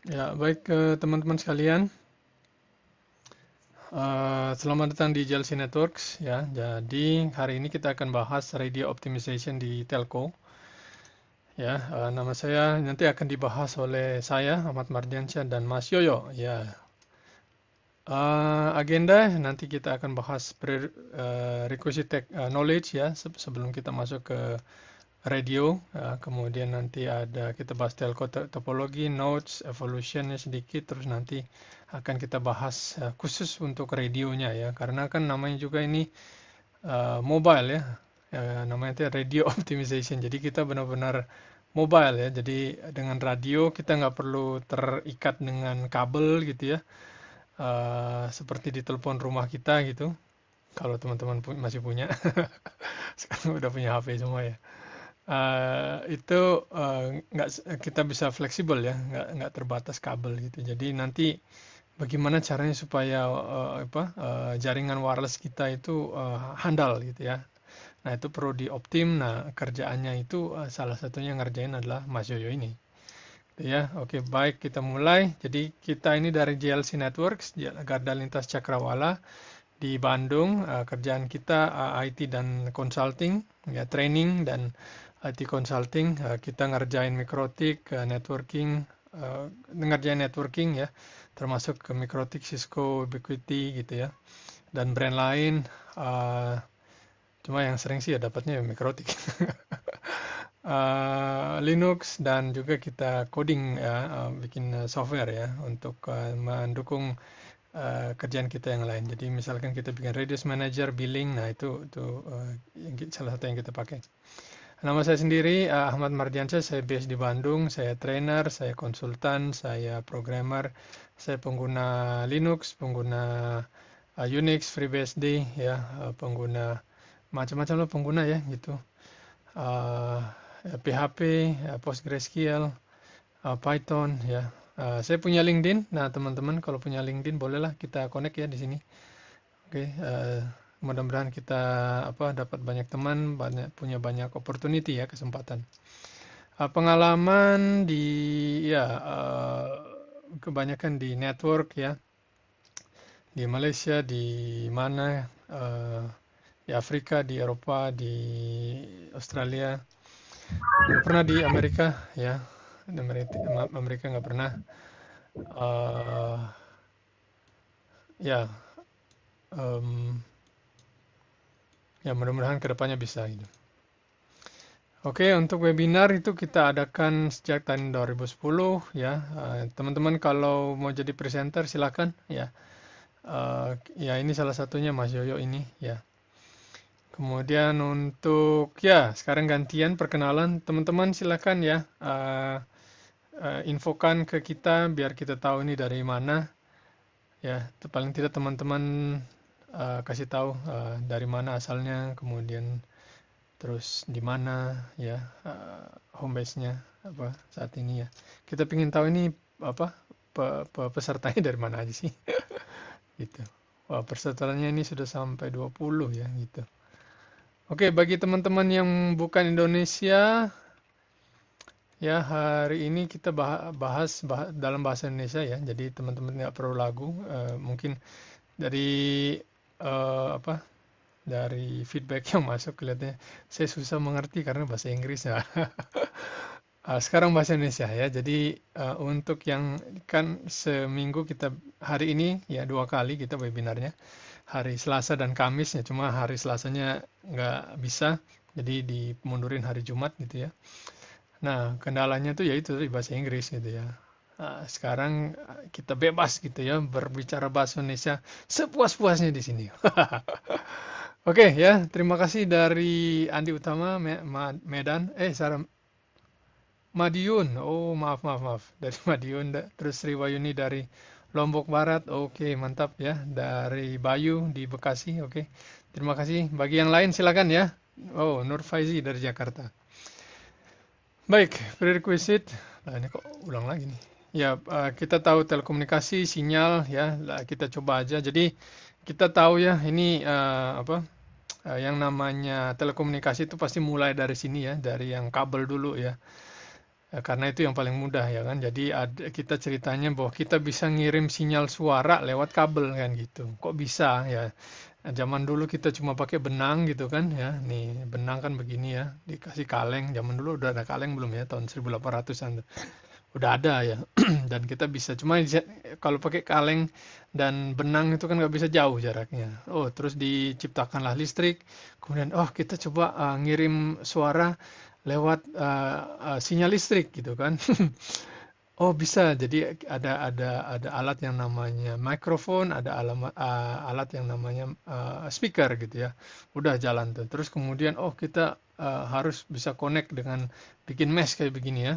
Ya, baik teman-teman sekalian. Selamat datang di JLC Networks ya. Jadi hari ini kita akan bahas radio optimization di telco ya. Nama saya nanti akan dibahas oleh saya Ahmad Mardiansyah dan Mas Yoyo ya. Agenda nanti kita akan bahas prerequisite knowledge ya sebelum kita masuk ke radio, kemudian nanti ada kita bahas telco topologi, nodes, evolutionnya sedikit, terus nanti akan kita bahas khusus untuk radionya ya, karena kan namanya juga ini mobile ya. Namanya itu radio optimization. Jadi kita benar-benar mobile ya. Jadi dengan radio kita nggak perlu terikat dengan kabel gitu ya, seperti di telepon rumah kita gitu. Kalau teman-teman masih punya, sekarang udah punya HP semua ya. Itu nggak kita bisa fleksibel ya, nggak terbatas kabel gitu. Jadi nanti bagaimana caranya supaya jaringan wireless kita itu handal gitu ya. Nah itu perlu dioptim. Nah kerjaannya itu salah satunya yang ngerjain adalah Mas Yoyo ini. Gitu ya, oke baik kita mulai. Jadi kita ini dari JLC Networks, Garda Lintas Cakrawala di Bandung. Kerjaan kita IT dan consulting, ya training dan IT consulting. Kita ngerjain mikrotik, networking, ngerjain networking ya, termasuk ke mikrotik, Cisco, Ubiquiti gitu ya, dan brand lain. Uh, Cuma yang sering sih ya dapatnya ya mikrotik. Linux dan juga kita coding ya, bikin software ya untuk mendukung kerjaan kita yang lain. Jadi misalkan kita bikin Radius Manager, billing, nah itu salah satu yang kita pakai. Nama saya sendiri Ahmad Mardiansyah, saya base di Bandung, saya trainer, saya konsultan, saya programmer, saya pengguna Linux, pengguna Unix, FreeBSD, ya, pengguna macam-macam lah pengguna ya gitu. Uh, PHP, PostgreSQL, Python ya. Saya punya LinkedIn. Nah, teman-teman kalau punya LinkedIn bolehlah kita connect ya di sini. Oke, mudah-mudahan kita dapat banyak teman, punya banyak opportunity ya, kesempatan. Pengalaman di ya kebanyakan di network ya, di Malaysia, di mana di Afrika, di Eropa, di Australia, nggak pernah di Amerika ya. Di Amerika nggak pernah. eh ya, em, ya mudah-mudahan kedepannya bisa gitu. Oke, untuk webinar itu kita adakan sejak tahun 2010 ya. Teman-teman kalau mau jadi presenter silakan ya. Ya ini salah satunya Mas Yoyo ini ya. Kemudian untuk ya sekarang gantian perkenalan teman-teman silakan ya. Infokan ke kita biar kita tahu ini dari mana ya. Paling tidak teman-teman kasih tahu dari mana asalnya, kemudian terus di mana ya, home base-nya apa saat ini ya. Kita ingin tahu ini apa pesertanya dari mana aja sih gitu. Wah, pesertanya ini sudah sampai 20 ya gitu. Oke, bagi teman-teman yang bukan Indonesia ya, hari ini kita bahas dalam bahasa Indonesia ya. Jadi teman-teman nggak perlu lagu. Mungkin dari apa dari feedback yang masuk kelihatannya saya susah mengerti karena bahasa Inggris ya. Sekarang bahasa Indonesia ya. Jadi untuk yang kan seminggu kita hari ini ya 2 kali kita webinarnya. Hari Selasa dan Kamis ya. Cuma hari Selasanya nggak bisa. Jadi dimundurin hari Jumat gitu ya. Nah, kendalanya tuh yaitu di bahasa Inggris gitu ya. Sekarang kita bebas gitu ya berbicara bahasa Indonesia sepuas-puasnya di sini. Oke ya, terima kasih dari Andi Utama Medan. Sarah Madiun. Oh, maaf. Dari Madiun, terus Riwayuni dari Lombok Barat. Oke, mantap ya. Dari Bayu di Bekasi. Oke. Terima kasih. Bagi yang lain silakan ya. Oh, Nur Faizi dari Jakarta. Baik, prerequisite. Nah, ini kok ulang lagi nih. Ya, kita tahu telekomunikasi, sinyal ya. Kita coba aja. Jadi kita tahu ya, ini yang namanya telekomunikasi itu pasti mulai dari sini ya, dari yang kabel dulu ya. Karena itu yang paling mudah ya kan. Jadi kita ceritanya bahwa kita bisa ngirim sinyal suara lewat kabel kan gitu. Kok bisa ya? Zaman dulu kita cuma pakai benang gitu kan ya. Nih benang kan begini ya, dikasih kaleng. Zaman dulu udah ada kaleng belum ya? Tahun 1800-an tuh. Udah ada ya. Dan kita bisa cuma kalau pakai kaleng dan benang itu kan nggak bisa jauh jaraknya. Oh, terus diciptakanlah listrik. Kemudian oh kita coba ngirim suara lewat sinyal listrik gitu kan. Oh bisa, jadi ada alat yang namanya mikrofon, ada alat yang namanya speaker gitu ya. Udah jalan tuh. Terus kemudian oh kita harus bisa connect dengan bikin mesh kayak begini ya.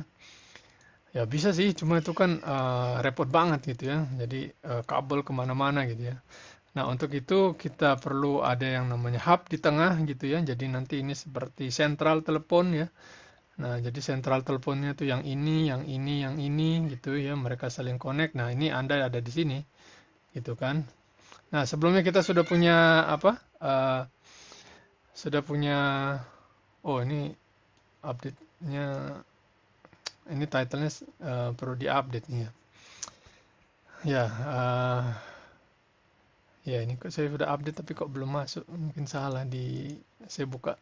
Ya bisa sih, cuma itu kan repot banget gitu ya. Jadi kabel kemana-mana gitu ya. Nah untuk itu kita perlu ada yang namanya hub di tengah gitu ya. Jadi nanti ini seperti sentral telepon ya. Nah, jadi sentral teleponnya tuh yang ini, yang ini, yang ini gitu ya. Mereka saling connect. Nah, ini Anda ada di sini gitu kan. Nah, sebelumnya kita sudah punya apa? Sudah punya oh ini update-nya ini title-nya perlu di-update nih ya. Ya, ya ini kok saya sudah update tapi kok belum masuk. Mungkin salah di saya buka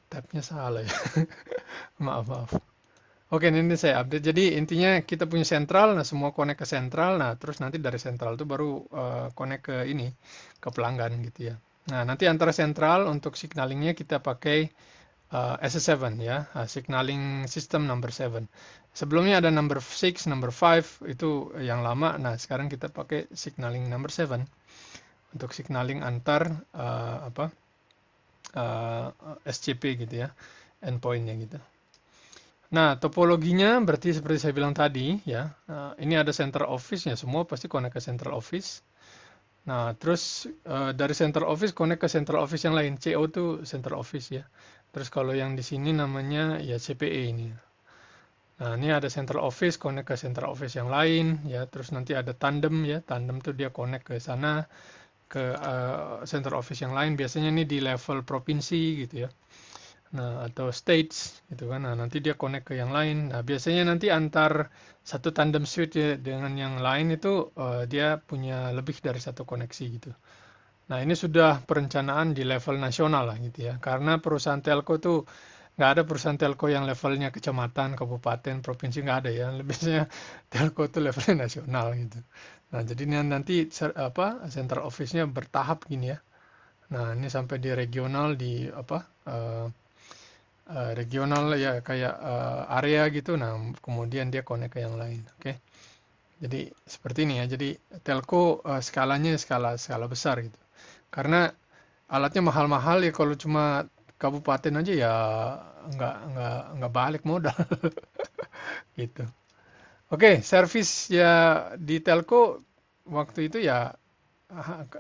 tab-nya salah ya. Maaf, maaf. Oke, ini saya update. Jadi intinya kita punya sentral, nah semua connect ke sentral, nah terus nanti dari sentral itu baru connect ke ini, ke pelanggan gitu ya. Nah, nanti antara sentral untuk signalingnya kita pakai SS7 ya, signaling system number 7. Sebelumnya ada number 6, number 5 itu yang lama. Nah, sekarang kita pakai signaling number 7 untuk signaling antar SCP gitu ya, endpointnya gitu. Nah, topologinya berarti seperti saya bilang tadi ya. Ini ada center office-nya, semua pasti connect ke central office. Nah, terus dari central office connect ke central office yang lain. CO itu central office ya. Terus kalau yang di sini namanya ya CPE ini. Nah, ini ada central office connect ke central office yang lain ya. Terus nanti ada tandem ya. Tandem tuh dia connect ke sana ke central office yang lain. Biasanya ini di level provinsi gitu ya. Nah, atau states gitu kan. Nah, nanti dia connect ke yang lain. Nah, biasanya nanti antar satu tandem switch ya, dengan yang lain itu dia punya lebih dari satu koneksi gitu. Nah, ini sudah perencanaan di level nasional lah gitu ya. Karena perusahaan telco tuh nggak ada perusahaan telco yang levelnya kecamatan, kabupaten, provinsi nggak ada ya. Biasanya telco tuh levelnya nasional gitu. Nah, jadi nanti center office-nya bertahap gini ya. Nah, ini sampai di regional di regional ya kayak area gitu. Nah, kemudian dia connect ke yang lain. Oke. Jadi seperti ini ya. Jadi telco skalanya skala besar gitu. Karena alatnya mahal-mahal ya kalau cuma kabupaten aja ya nggak balik modal gitu. Oke, service ya di telco waktu itu ya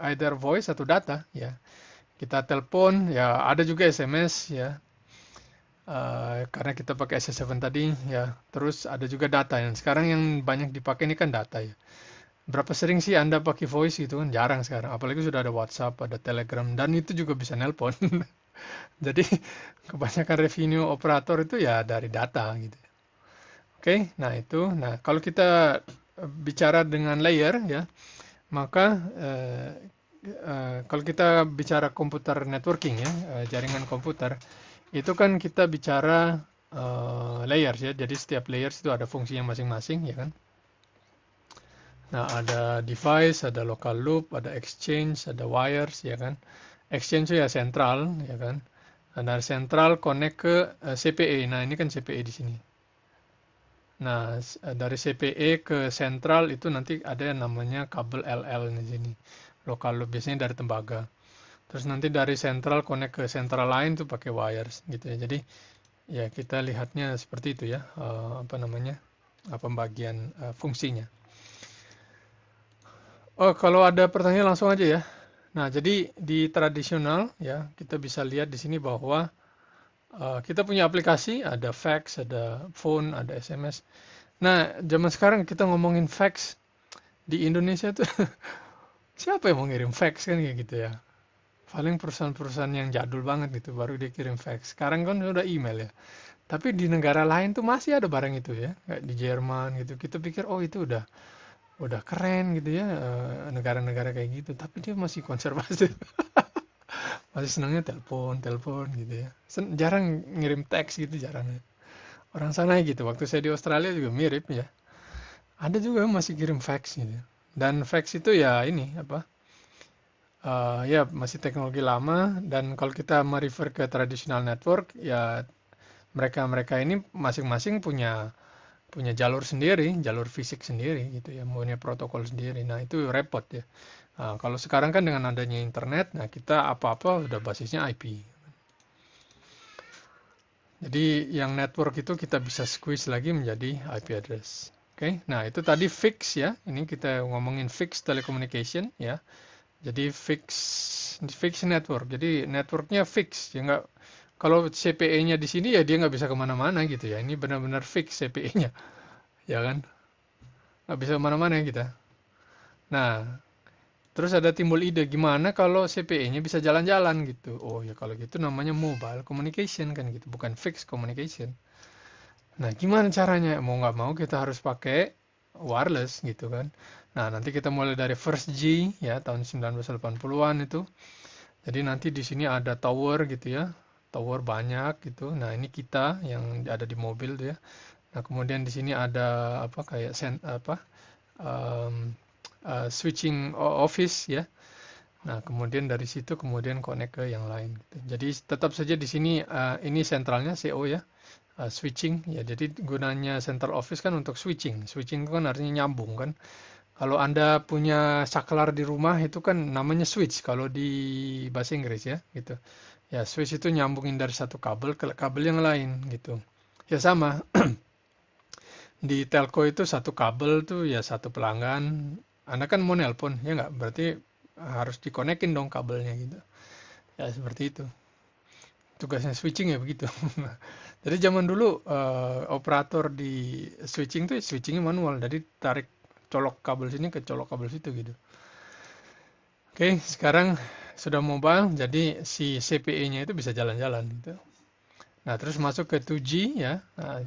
either voice atau data ya. Kita telepon ya ada juga SMS ya. Karena kita pakai SS7 tadi ya, terus ada juga data yang sekarang yang banyak dipakai ini kan data ya. Berapa sering sih Anda pakai voice gitu kan? Jarang sekarang, apalagi sudah ada WhatsApp, ada Telegram, dan itu juga bisa nelpon. Jadi kebanyakan revenue operator itu ya dari data gitu. Oke, nah itu. Nah kalau kita bicara dengan layer ya, maka kalau kita bicara komputer networking ya, jaringan komputer, itu kan kita bicara layers ya. Jadi setiap layers itu ada fungsinya masing-masing ya kan. Nah, ada device, ada local loop, ada exchange, ada wires ya kan. Exchange itu ya sentral ya kan. Nah, dari sentral connect ke CPE. Nah, ini kan CPE di sini. Nah, dari CPE ke sentral itu nanti ada yang namanya kabel LL di sini. Local loop biasanya dari tembaga. Terus nanti dari sentral connect ke sentral lain tuh pakai wires gitu ya. Jadi ya kita lihatnya seperti itu ya, pembagian fungsinya. Oh, kalau ada pertanyaan langsung aja ya. Nah, jadi di tradisional ya kita bisa lihat di sini bahwa kita punya aplikasi, ada fax, ada phone, ada SMS. Nah, zaman sekarang kita ngomongin fax di Indonesia tuh siapa yang mau ngirim fax kan kayak gitu ya. Paling perusahaan-perusahaan yang jadul banget gitu baru dia kirim fax. Sekarang kan udah email ya. Tapi di negara lain tuh masih ada barang itu ya, kayak di Jerman gitu. Kita pikir oh itu udah keren gitu ya, negara-negara kayak gitu. Tapi dia masih konservatif, masih senangnya telepon, telepon gitu ya. Jarang ngirim teks gitu, jarang ya. Orang sana gitu. Waktu saya di Australia juga mirip ya. Ada juga masih kirim fax gitu. Dan fax itu ya ini apa? Ya masih teknologi lama dan kalau kita merefer ke traditional network ya mereka-mereka ini masing-masing punya punya jalur sendiri, jalur fisik sendiri gitu ya, punya protokol sendiri. Nah, itu repot ya. Nah, kalau sekarang kan dengan adanya internet, nah kita apa-apa udah basisnya IP. Jadi yang network itu kita bisa squeeze lagi menjadi IP address. Oke, nah itu tadi fix ya. Ini kita ngomongin fix telecommunication ya. Jadi fix network. Jadi networknya fix ya nggak. Kalau CPE-nya di sini ya dia nggak bisa kemana-mana gitu ya. Ini benar-benar fix CPE-nya, ya kan? Nggak bisa kemana-mana ya kita. Nah, terus ada timbul ide gimana kalau CPE-nya bisa jalan-jalan gitu. Oh ya kalau gitu namanya mobile communication kan gitu, bukan fixed communication. Nah, gimana caranya? Mau nggak mau kita harus pakai wireless gitu kan. Nah, nanti kita mulai dari first G ya tahun 1980-an itu. Jadi nanti di sini ada tower gitu ya. Tower banyak gitu. Nah, ini kita yang ada di mobil tuh ya. Nah, kemudian di sini ada apa kayak um, switching office ya. Nah, kemudian dari situ kemudian connect ke yang lain gitu. Jadi tetap saja di sini ini sentralnya CO ya, switching ya. Jadi gunanya central office kan untuk switching. Switching itu kan artinya nyambung kan. Kalau Anda punya saklar di rumah itu kan namanya switch kalau di bahasa Inggris ya gitu. Ya, switch itu nyambungin dari satu kabel ke kabel yang lain gitu. Ya sama, di telco itu satu kabel tuh ya satu pelanggan. Anda kan mau nelpon, ya nggak? Berarti harus dikonekin dong kabelnya gitu. Ya seperti itu. Tugasnya switching ya begitu. Jadi zaman dulu operator di switching tuh switchingnya manual. Jadi tarik colok kabel sini ke colok kabel situ gitu. Oke, sekarang sudah mobile, jadi si CPE-nya itu bisa jalan-jalan gitu. Nah, terus masuk ke 2G ya. Nah,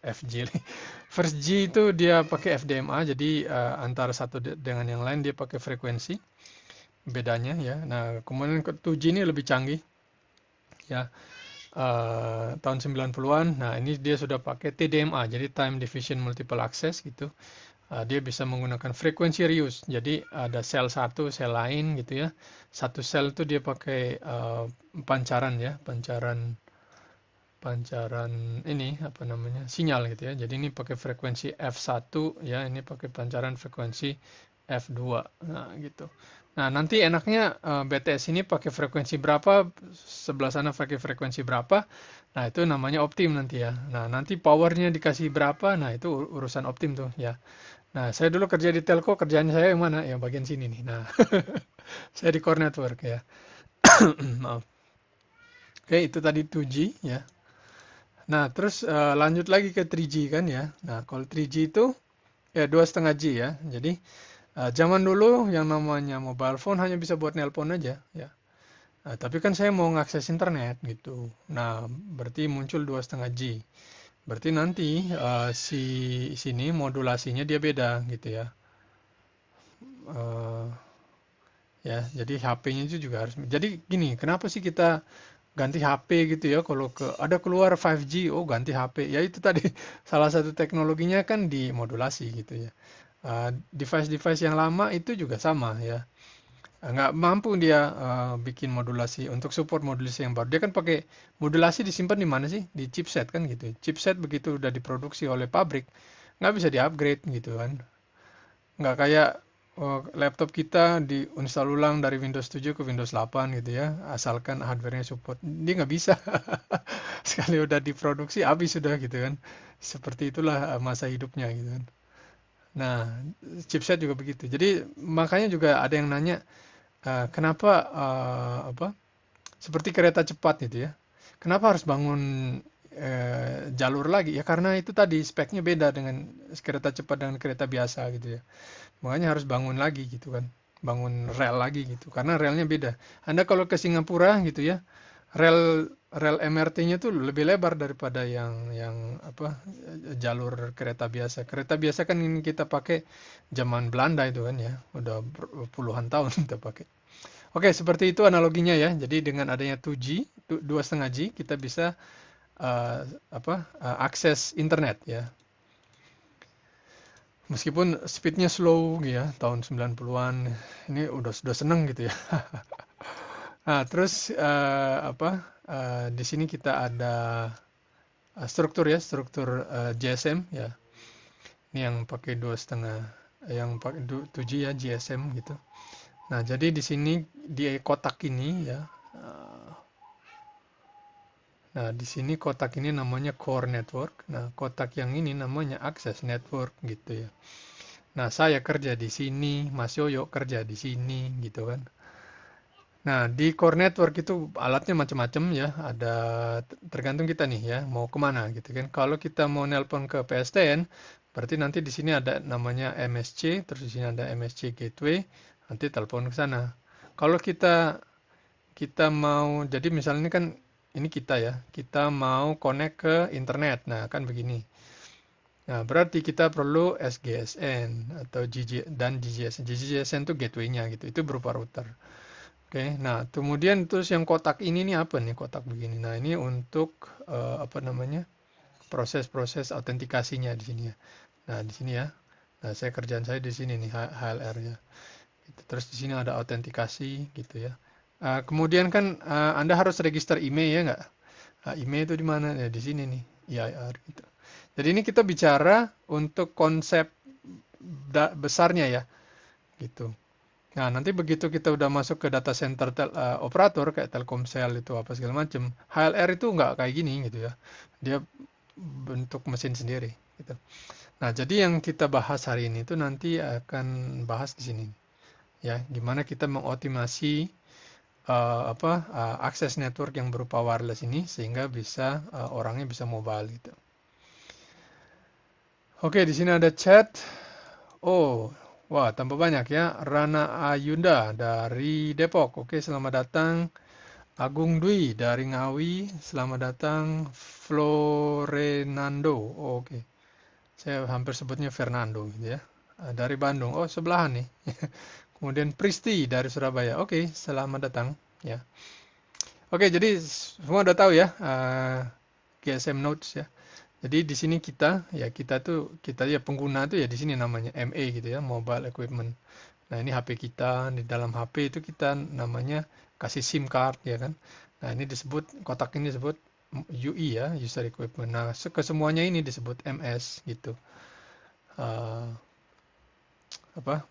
FG. First G itu dia pakai FDMA, jadi antara satu dengan yang lain dia pakai frekuensi bedanya ya. Nah, kemudian ke 2G ini lebih canggih ya. Tahun 90-an. Nah, ini dia sudah pakai TDMA, jadi Time Division Multiple Access gitu. Dia bisa menggunakan frekuensi reuse. Jadi ada sel satu, sel lain gitu ya. Satu sel itu dia pakai pancaran ya, pancaran pancaran ini apa namanya sinyal gitu ya. Jadi ini pakai frekuensi F1 ya, ini pakai pancaran frekuensi F2. Nah, gitu. Nah, nanti enaknya BTS ini pakai frekuensi berapa, sebelah sana pakai frekuensi berapa. Nah, itu namanya optim nanti ya. Nah, nanti powernya dikasih berapa. Nah, itu urusan optim tuh ya. Nah, saya dulu kerja di telco, kerjaan saya yang mana? Yang bagian sini nih. Nah, saya di core network ya. Maaf. Oke, itu tadi 2G ya. Nah, terus lanjut lagi ke 3G kan ya. Nah, kalau 3G itu ya 2,5G ya. Jadi zaman dulu yang namanya mobile phone hanya bisa buat nelpon aja ya. Nah, tapi kan saya mau ngakses internet gitu. Nah, berarti muncul 2,5G. Berarti nanti si sini modulasinya dia beda gitu ya. Eh, ya, jadi HP-nya itu juga harus. Jadi gini, kenapa sih kita ganti HP gitu ya? Kalau ada keluar 5G, oh ganti HP. Ya itu tadi salah satu teknologinya kan dimodulasi gitu ya. Device-device yang lama itu juga sama ya. Nggak mampu dia bikin modulasi untuk support modulasi yang baru. Dia kan pakai modulasi disimpan di mana sih? Di chipset kan gitu. Chipset begitu udah diproduksi oleh pabrik, nggak bisa di-upgrade gitu kan. Nggak kayak laptop kita diinstal ulang dari Windows 7 ke Windows 8 gitu ya, asalkan hardware-nya support. Dia nggak bisa. Sekali udah diproduksi, habis sudah gitu kan. Seperti itulah masa hidupnya gitu kan. Nah, chipset juga begitu. Jadi makanya juga ada yang nanya, kenapa apa seperti kereta cepat gitu ya? Kenapa harus bangun jalur lagi? Ya karena itu tadi speknya beda dengan kereta cepat dengan kereta biasa gitu ya. Makanya harus bangun lagi gitu kan. Bangun rel lagi gitu. Karena relnya beda. Anda kalau ke Singapura gitu ya, rel rel MRT-nya tuh lebih lebar daripada yang apa jalur kereta biasa. Kereta biasa kan ini kita pakai zaman Belanda itu kan ya, udah puluhan tahun kita pakai. Oke, seperti itu analoginya ya. Jadi dengan adanya 2G, 2,5G, kita bisa akses internet ya. Meskipun speednya slow gitu ya, tahun 90-an, ini sudah seneng gitu ya. Nah, terus di sini kita ada struktur ya, struktur GSM ya. Ini yang pakai 2,5, yang pakai 2G ya, GSM gitu. Nah, jadi di sini di kotak ini ya. Nah, di sini kotak ini namanya core network. Nah, kotak yang ini namanya access network gitu ya. Nah, saya kerja di sini, Mas Yoyo kerja di sini gitu kan. Nah, di core network itu alatnya macam-macam ya. Ada tergantung kita nih ya, mau kemana gitu kan. Kalau kita mau nelpon ke PSTN, berarti nanti di sini ada namanya MSC, terus di sini ada MSC Gateway, nanti telepon ke sana. Kalau kita mau, jadi misalnya ini kan ini kita ya, kita mau connect ke internet. Nah, kan begini. Nah, berarti kita perlu SGSN atau dan GGSN. GGSN itu gateway-nya gitu. Itu berupa router. Oke, nah kemudian terus yang kotak ini nih apa nih kotak begini? Nah, ini untuk apa namanya? Proses-proses autentikasinya di sini ya. Nah, di sini ya. Nah, kerjaan saya di sini nih HLR ya. Gitu. Terus di sini ada autentikasi gitu ya. Kemudian kan Anda harus register email ya nggak? Email itu di mana? Ya di sini nih, EIR gitu. Jadi ini kita bicara untuk konsep besarnya ya, gitu. Nah, nanti begitu kita udah masuk ke data center operator kayak Telkomsel itu apa segala macam, HLR itu nggak kayak gini gitu ya. Dia bentuk mesin sendiri gitu. Nah, jadi yang kita bahas hari ini itu nanti akan bahas di sini ya, gimana kita mengoptimasi akses network yang berupa wireless ini sehingga bisa orangnya bisa mobile gitu. Oke, di sini ada chat. Oh, wah, tambah banyak ya. Rana Ayunda dari Depok. Oke, selamat datang. Agung Dwi dari Ngawi. Selamat datang. Florenando. Oh, oke. Saya hampir sebutnya Fernando gitu ya. Dari Bandung. Oh, sebelahan nih. Kemudian Pristi dari Surabaya. Oke, selamat datang ya. Oke, jadi semua udah tahu ya GSM Nodes ya. Jadi di sini kita ya pengguna tuh ya di sini namanya MA gitu ya, mobile equipment. Nah, ini HP kita, di dalam HP itu kita namanya kasih SIM card ya kan. Nah, ini disebut kotak ini disebut UI ya, user equipment. Nah, kesemuanya ini disebut MS gitu.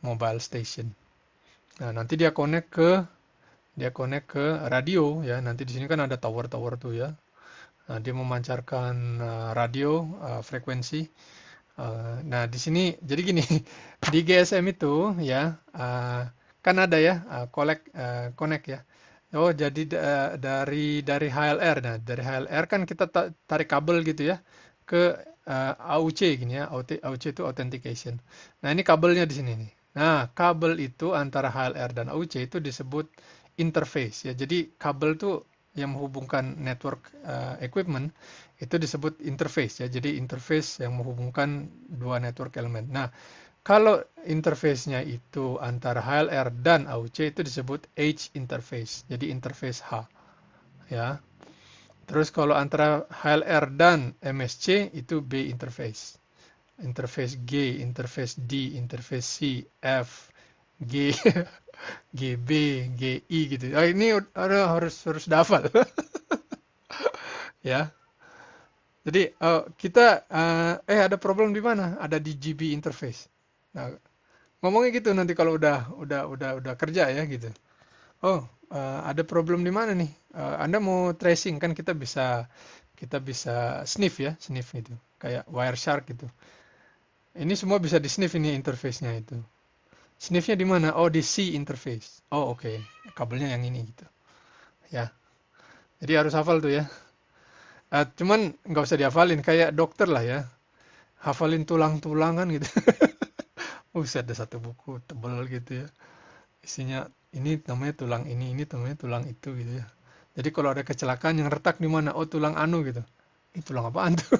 Mobile station. Nah, nanti dia connect ke radio ya. Nanti di sini kan ada tower-tower tuh ya. Nah, dia memancarkan radio frekuensi. Nah, di sini jadi gini, di GSM itu ya kan ada ya connect ya. Oh, jadi dari HLR. Nah, dari HLR kan kita tarik kabel gitu ya ke AUC gini ya. AUC itu authentication. Nah, ini kabelnya di sini nih. Nah, kabel itu antara HLR dan AUC itu disebut interface ya. Jadi kabel tuh yang menghubungkan network equipment itu disebut interface ya. Jadi interface yang menghubungkan dua network element. Nah, kalau interface-nya itu antara HLR dan AUC itu disebut H interface. Jadi interface H ya. Terus kalau antara HLR dan MSC itu B interface. Interface G, interface D, interface C, F, G, GB, GI gitu. Ini harus hafal. Ya. Jadi kita ada problem di mana? Ada di GB interface. Nah, ngomongnya gitu nanti kalau udah kerja ya gitu. Oh, ada problem di mana nih? Anda mau tracing kan kita bisa sniff ya, sniff gitu. Kayak Wireshark gitu. Ini semua bisa di sniff ini interface-nya itu. Sniff-nya di mana? Oh, di C interface. Oh, oke. Kabelnya yang ini gitu. Ya. Jadi harus hafal tuh ya. Cuman nggak usah dihafalin kayak dokter lah ya. Hafalin tulang-tulangan gitu. Buset, ada satu buku tebel gitu ya. Isinya ini namanya tulang ini namanya tulang itu gitu ya. Jadi kalau ada kecelakaan yang retak di mana? Oh, tulang anu gitu. Ini tulang apaan tuh?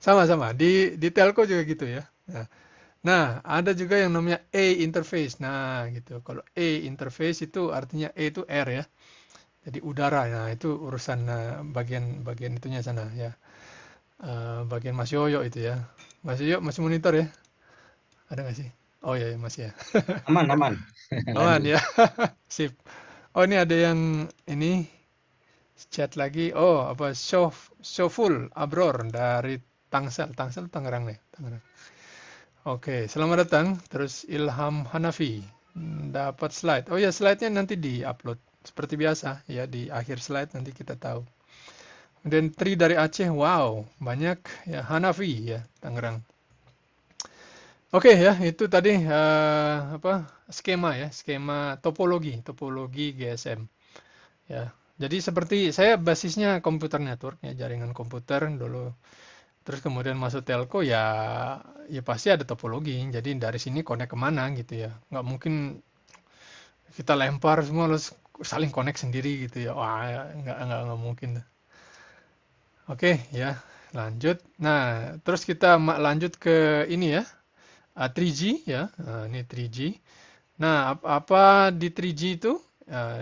Sama-sama. Di telco juga gitu ya. Nah, ada juga yang namanya A interface. Nah, gitu. Kalau A interface itu artinya A itu air ya. Jadi udara. Nah, itu urusan bagian itunya sana ya. Bagian Mas Yoyo itu ya. Mas Yoyo masih monitor ya? Ada nggak sih? Oh iya, iya, masih ya. Aman, aman. Aman Lanjut. ya. Sip. Oh, ini ada yang ini chat lagi. Oh, apa Shoful Abror dari Tangsel. Tangsel Tangerang nih. Tangerang. Oke, selamat datang. Terus Ilham Hanafi dapat slide. Oh ya, slide-nya nanti di-upload seperti biasa ya di akhir slide nanti kita tahu. Kemudian Tri dari Aceh, wow, banyak ya Hanafi ya Tangerang. Oke ya, itu tadi apa skema ya, skema topologi GSM ya. Jadi seperti saya basisnya komputer network ya, jaringan komputer dulu. Terus kemudian masuk telco ya, ya pasti ada topologi. Jadi dari sini connect kemana gitu ya. Nggak mungkin kita lempar semua terus saling connect sendiri gitu ya. Wah, ya, nggak mungkin. Oke ya, lanjut. Nah, terus kita lanjut ke ini ya, 3G ya. Nah, ini 3G. Nah, apa di 3G itu?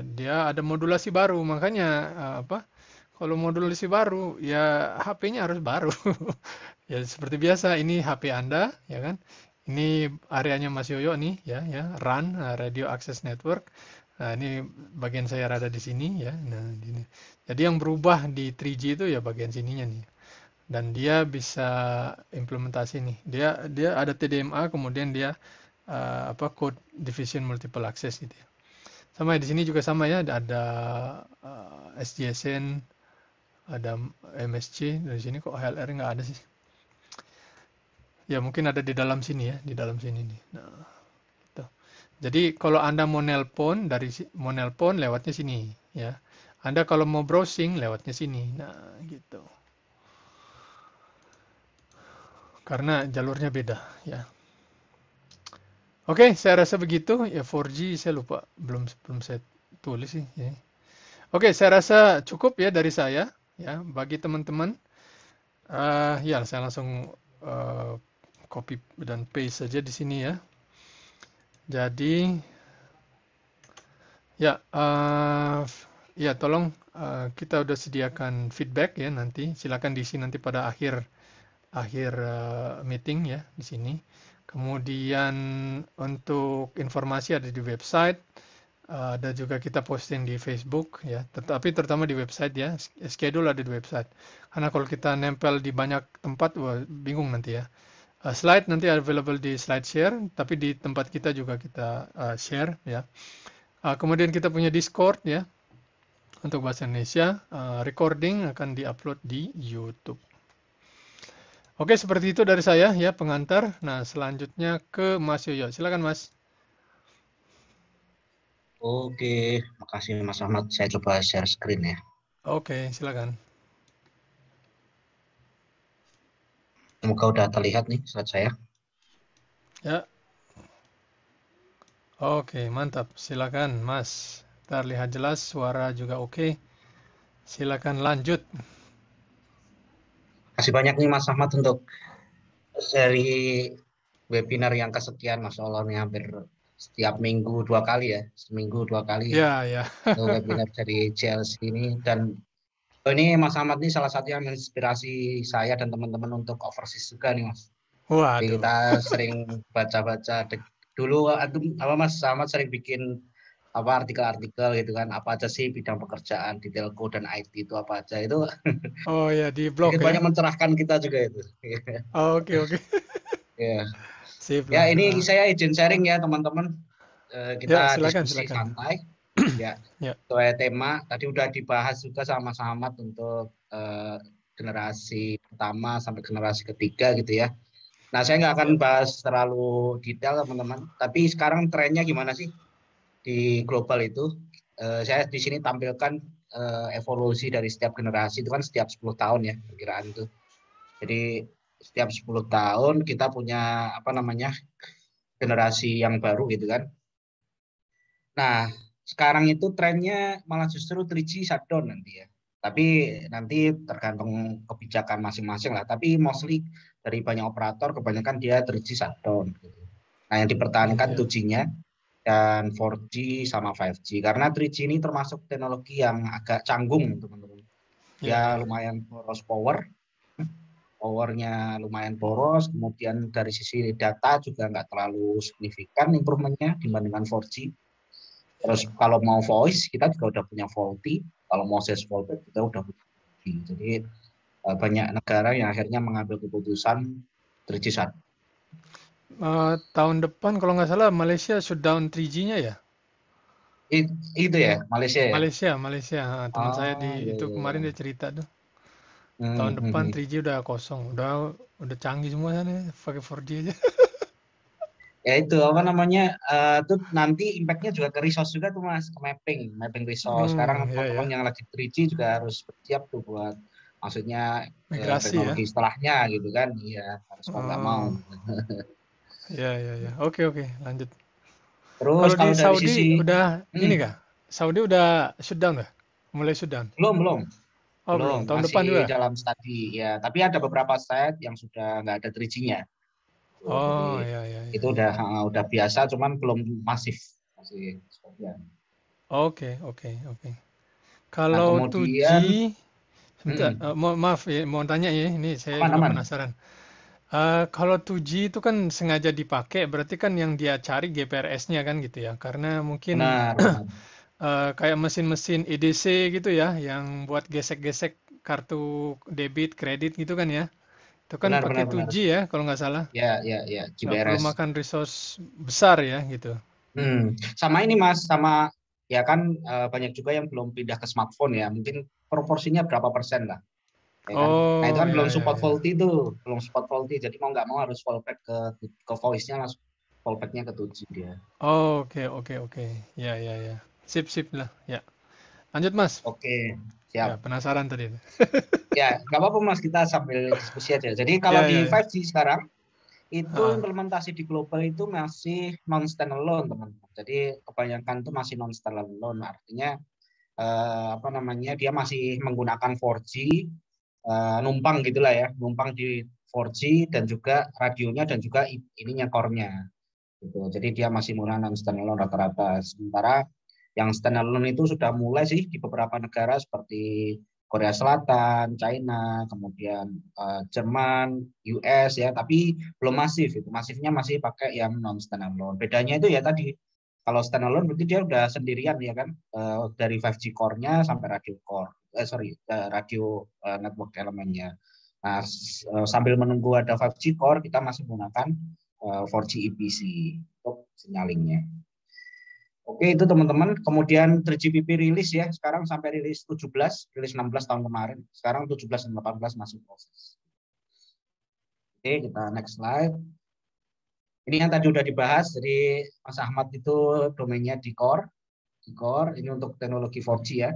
Dia ada modulasi baru, makanya apa? Kalau modulasi baru, ya HP-nya harus baru. Ya seperti biasa, ini HP Anda, ya kan? Ini areanya Mas Yoyo nih, ya, RAN, Radio Access Network. Nah, ini bagian saya rada di sini, ya. Nah, ini. Jadi yang berubah di 3G itu ya bagian sininya nih. Dan dia bisa implementasi nih. Dia ada TDMA, kemudian dia apa code division multiple access gitu ya. Sama di sini juga sama ya, ada SDSN, ada MSC. Dari sini kok HLR nggak ada sih. Ya mungkin ada di dalam sini ya, di dalam sini nih. Nah, gitu. Jadi kalau Anda mau nelpon mau nelpon lewatnya sini ya. Anda kalau mau browsing lewatnya sini. Nah, gitu. Karena jalurnya beda ya. Oke, saya rasa begitu. Ya 4G saya lupa, belum saya tulis sih ya. Oke, saya rasa cukup ya dari saya ya. Bagi teman-teman, ya saya langsung eh, copy dan paste saja di sini ya. Jadi ya, ya tolong kita udah sediakan feedback ya nanti. Silakan diisi nanti pada akhir akhir meeting ya di sini. Kemudian untuk informasi ada di website, ada juga kita posting di Facebook ya. Tetapi terutama di website ya. Schedule ada di website. Karena kalau kita nempel di banyak tempat, wah, bingung nanti ya. Slide nanti available di slide share, tapi di tempat kita juga kita share ya. Kemudian kita punya Discord ya untuk bahasa Indonesia. Recording akan diupload di YouTube. Oke, seperti itu dari saya ya pengantar. Nah, selanjutnya ke Mas Yoyo. Silakan Mas. Oke, makasih Mas Ahmad. Saya coba share screen ya. Oke, silakan. Semoga udah terlihat nih slide saya. Ya, oke, mantap. Silakan Mas. Terlihat jelas, suara juga oke. Silakan lanjut. Kasih banyak nih Mas Ahmad untuk seri webinar yang kesekian. Masya Allah nih hampir setiap minggu 2 kali ya. Seminggu 2 kali Ya, ya. webinar dari CLC ini. Dan ini Mas Ahmad nih salah satu yang menginspirasi saya dan teman-teman untuk overseas juga nih Mas. Jadi Waduh. kita sering baca-baca dulu apa Mas Ahmad sering bikin apa artikel-artikel gitu kan apa aja sih bidang pekerjaan di telco dan IT itu apa aja itu Oh ya, di sedikit blog ya. banyak mencerahkan kita juga itu. Oke, oke. Ya, Sip ya lah. ini saya izin sharing ya teman-teman. Kita Ya, silakan, diskusi silakan. santai ya. Ya, Soal tema tadi udah dibahas juga sama Ahmad untuk generasi pertama sampai generasi ketiga gitu ya. Nah, saya nggak akan ya. bahas terlalu detail teman-teman. Tapi sekarang trennya gimana sih di global itu? Saya di sini tampilkan evolusi dari setiap generasi itu kan setiap 10 tahun ya perkiraan itu. Jadi setiap 10 tahun kita punya apa namanya generasi yang baru gitu kan. Nah, sekarang itu trennya malah justru 3G shutdown nanti ya. Tapi nanti tergantung kebijakan masing-masing lah. Tapi mostly dari banyak operator kebanyakan dia 3G shutdown. Gitu. Nah yang dipertahankan Iya. 2G-nya dan 4G sama 5G. Karena 3G ini termasuk teknologi yang agak canggung teman-teman. Iya, Dia iya. lumayan boros powernya lumayan boros. Kemudian dari sisi data juga nggak terlalu signifikan improvementnya dibandingkan 4G. Terus kalau mau voice kita juga udah punya VoLTE, kalau mau voice fallback kita udah punya VoLTE. Jadi banyak negara yang akhirnya mengambil keputusan 3G shutdown. Tahun depan kalau nggak salah Malaysia shutdown 3G-nya ya? Itu ya Malaysia ya. Malaysia, Malaysia. Teman saya di Oh iya itu iya. kemarin Iya. dia cerita tuh. Tahun Hmm, hmm, depan hmm. 3G udah kosong, udah canggih semua sana, pakai 4G aja. Ya itu apa namanya tuh nanti impactnya juga ke resource juga tuh mas, ke mapping resource. Sekarang Ya teman-teman ya. yang lagi 3G juga harus bersiap tuh buat maksudnya Migrasi ya. teknologi setelahnya gitu kan. Iya harus mau nggak mau. Oh, ya ya ya. Oke oke, lanjut. Terus Kalau di kalau dari Saudi sisi udah hmm, ini kah? Saudi udah shutdown kah? Mulai shutdown? belum belum Oh belum belum, tahun depan masih juga. dalam studi ya. Tapi ada beberapa site yang sudah nggak ada 3G-nya. Oh Jadi ya ya ya itu ya. udah biasa, cuman belum masif masih sebagian. Oke oke oke. Nah Kalau 2G, kemudian sebentar, hmm, maaf ya, mau tanya ya, ini saya aman juga aman. penasaran. Kalau 2G itu kan sengaja dipakai, berarti kan yang dia cari GPRS-nya kan gitu ya, karena mungkin Benar benar. kayak mesin-mesin EDC gitu ya, yang buat gesek-gesek kartu debit, kredit gitu kan ya. Itu kan Benar, pakai benar, benar. 2G ya, kalau nggak salah. Ya, ya, ya, Nggak perlu GPRS. makan resource besar ya gitu. Sama ini Mas, sama ya kan banyak juga yang belum pindah ke smartphone ya. Mungkin proporsinya berapa persen lah, ya kan? Nah itu Oh kan belum ya ya support ya. VoLTE itu, belum support VoLTE. Jadi mau nggak mau harus fallback ke voice-nya langsung fallback-nya ke 2G dia. Oh, oke oke oke. Ya ya ya. Sip sip lah. Ya. Lanjut Mas. Oke, Ya, siap. penasaran tadi. Ya, nggak apa-apa Mas, kita sambil diskusi aja. Jadi kalau Ya ya di ya. 5G sekarang itu Ah. implementasi di global itu masih non standalone teman-teman. Jadi kebanyakan itu masih non standalone. Artinya apa namanya dia masih menggunakan 4G numpang gitulah ya, numpang di 4G dan juga radionya dan juga ininya core-nya gitu. Jadi dia masih menggunakan non standalone rata-rata. Sementara yang standalone itu sudah mulai sih di beberapa negara seperti Korea Selatan, China, kemudian Jerman, US ya, tapi belum masif itu. Masifnya masih pakai yang non standalone. Bedanya itu ya tadi kalau standalone berarti dia udah sendirian ya kan dari 5G core-nya sampai radio core. Radio network elemennya. Nah, sambil menunggu ada 5G core kita masih menggunakan 4G EPC untuk sinyalingnya. Oke, itu teman-teman. Kemudian 3GPP rilis ya. Sekarang sampai rilis 17, rilis 16 tahun kemarin. Sekarang 17 dan 18 masih proses. Oke, kita next slide. Ini yang tadi udah dibahas. Jadi Mas Ahmad itu domainnya di core. Di core ini untuk teknologi 4G ya.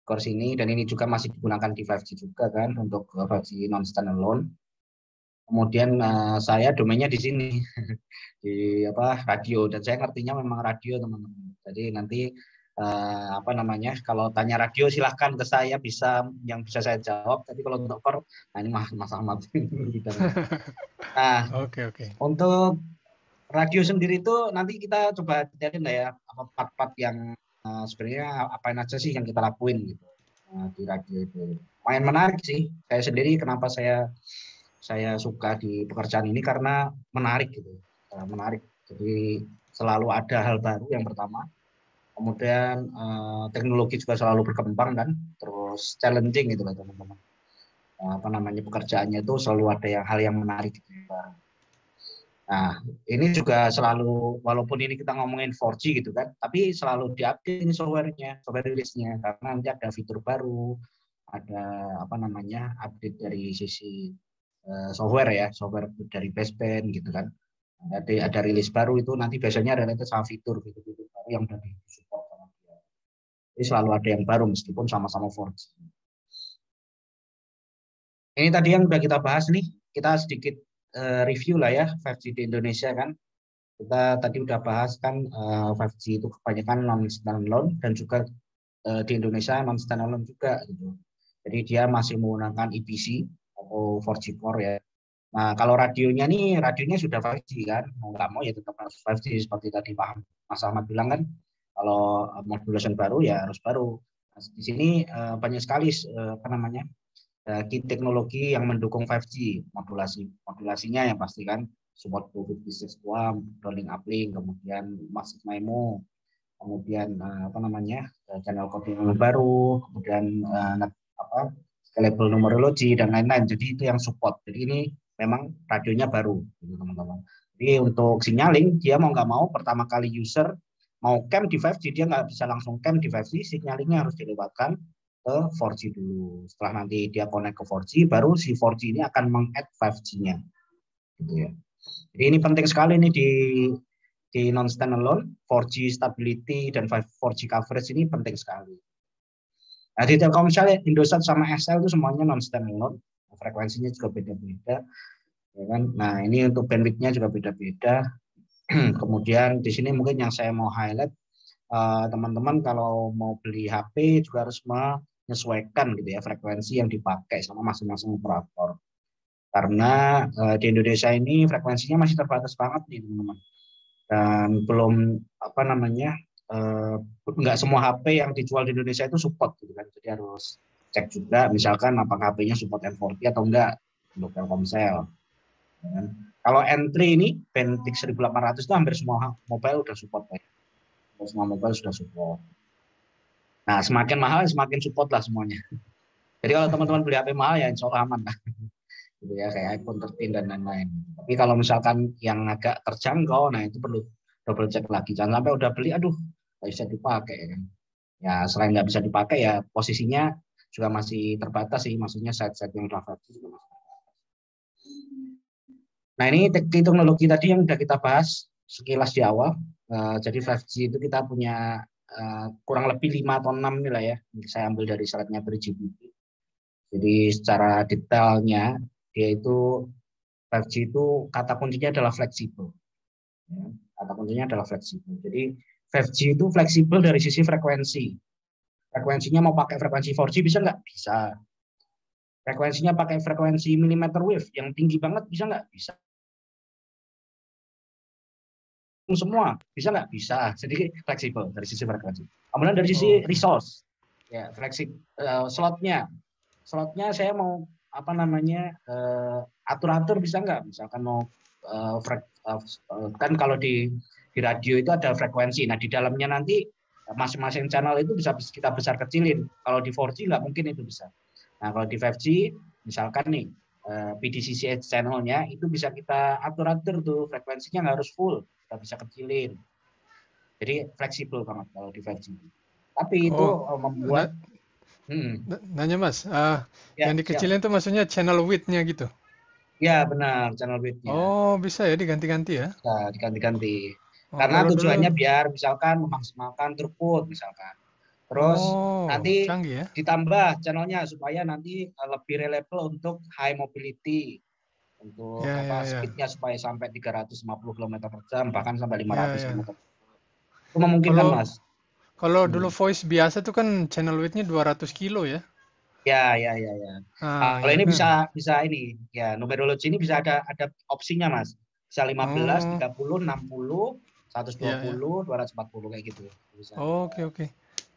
Core sini dan ini juga masih digunakan di 5G juga kan untuk 5G non standalone. Kemudian saya domainnya di sini di apa radio dan saya ngertinya memang radio teman-teman. Jadi nanti apa namanya kalau tanya radio silahkan ke saya bisa yang bisa saya jawab. Tapi kalau untuk core, nah ini Mas Ahmad bidangnya. Nah Oke oke. untuk radio sendiri itu nanti kita coba cari lah ya apa part-part yang sebenarnya apain aja sih yang kita lakuin gitu di radio itu. Main menarik sih. Saya sendiri kenapa saya suka di pekerjaan ini karena menarik gitu, menarik. Jadi selalu ada hal baru yang pertama. Kemudian teknologi juga selalu berkembang kan, terus challenging gitu lah teman-teman. Apa namanya pekerjaannya itu selalu ada hal yang menarik gitu. Nah, ini juga selalu, walaupun ini kita ngomongin 4G gitu kan, tapi selalu diupdate ini software-nya, software rilisnya, karena nanti ada fitur baru, ada apa namanya update dari sisi software ya, software dari baseband gitu kan. Ada rilis baru itu nanti biasanya related sama fitur baru yang udah disupport sama dia. Jadi selalu ada yang baru meskipun sama-sama 4G. Ini tadi yang udah kita bahas nih, kita sedikit review lah ya 5G di Indonesia kan. Kita tadi udah bahas kan 5G itu kebanyakan non standalone dan juga di Indonesia non standalone juga gitu. Jadi dia masih menggunakan EPC atau 4G core ya. Nah, kalau radionya sudah 5G kan, mau nggak mau ya tetap harus 5G seperti tadi Pak Mas Ahmad bilang kan, kalau modulation baru ya harus baru. Nah, di sini banyak sekali apa namanya key teknologi yang mendukung 5G, modulasinya yang pasti kan support 256 QAM, rolling uplink, kemudian massive MIMO, kemudian apa namanya channel coding yang baru, kemudian apa scalable numerology dan lain-lain. Jadi itu yang support. Jadi ini memang radionya baru, gitu, teman-teman. Jadi untuk signaling dia mau nggak mau pertama kali user mau cam di 5G dia nggak bisa langsung cam di 5G, signalingnya harus dilewatkan ke 4G dulu. Setelah nanti dia connect ke 4G, baru si 4G ini akan meng-add 5G-nya. Gitu ya. Jadi ini penting sekali nih di non standalone, 4G stability dan 4G coverage ini penting sekali. Nah, di Telkomsel, Indosat sama XL itu semuanya non standalone, frekuensinya juga beda-beda, ya kan? Nah, ini untuk bandwidth-nya juga beda-beda. Kemudian di sini mungkin yang saya mau highlight, teman-teman kalau mau beli HP juga harus menyesuaikan gitu ya frekuensi yang dipakai sama masing-masing operator. Karena di Indonesia ini frekuensinya masih terbatas banget nih teman-teman. Dan belum apa namanya nggak semua HP yang dijual di Indonesia itu support gitu kan. Jadi harus cek juga misalkan apakah HP-nya support N40 atau enggak untuk Telkomsel. Ya kan? Kalau N3 ini band 1800 itu hampir semua mobile udah support ya. Semua mobile sudah support. Nah, semakin mahal semakin support lah semuanya. Jadi kalau teman-teman beli HP mahal ya insya Allah aman lah. Gitu ya, kayak iPhone 13 dan lain-lain. Tapi kalau misalkan yang agak terjangkau, nah itu perlu double check lagi. Jangan sampai udah beli, aduh, nggak bisa dipakai. Kan. Ya selain nggak bisa dipakai ya posisinya juga masih terbatas sih, maksudnya set-set yang udah bagus juga masih. Nah ini teknologi tadi yang udah kita bahas sekilas di awal. Jadi 5G itu kita punya kurang lebih 5 atau 6 nih lah ya. Saya ambil dari slide-nya BerGPT. Jadi secara detailnya dia itu 5G itu kata kuncinya adalah fleksibel. Ya, kata kuncinya adalah fleksibel. Jadi 5G itu fleksibel dari sisi frekuensi. Frekuensinya mau pakai frekuensi 4G bisa nggak? Bisa. Frekuensinya pakai frekuensi millimeter wave yang tinggi banget bisa nggak? Bisa. Semua bisa nggak? Bisa. Jadi fleksibel dari sisi frekuensi. Kemudian dari sisi resource, ya slotnya saya mau apa namanya atur-atur bisa nggak? Misalkan mau kan kalau di radio itu ada frekuensi. Nah di dalamnya nanti masing-masing channel itu bisa kita besar kecilin. Kalau di 4G nggak mungkin itu bisa. Nah kalau di 5G misalkan nih PDCC channelnya itu bisa kita atur-atur tuh frekuensinya nggak harus full, kita bisa kecilin. Jadi fleksibel banget kalau di 5G. Tapi itu Oh, membuat nanya Mas, ya yang siap. dikecilin itu maksudnya channel width-nya gitu. Ya benar channel width-nya. Oh, bisa ya diganti-ganti ya. Bisa diganti-ganti. Oh, Karena kalau dulu, tujuannya biar misalkan memaksimalkan throughput misalkan. Terus oh, nanti canggih ya. ditambah channelnya supaya nanti lebih reliable untuk high mobility. Untuk Ya, apa ya, ya. speednya supaya sampai 350 km per jam bahkan sampai Ya, 500 ya. km. Itu memungkinkan Kalau Mas. kalau dulu Hmm. voice biasa tuh kan channel width-nya 200 kilo ya. Ya, ya, ya, ya. Ah, Kalau ya ini kan. bisa ini ya numerologi ini bisa ada opsinya Mas. Bisa 15, Oh, 30, 60, 120, ya, ya. 240 kayak gitu. Bisa. Oke, oke.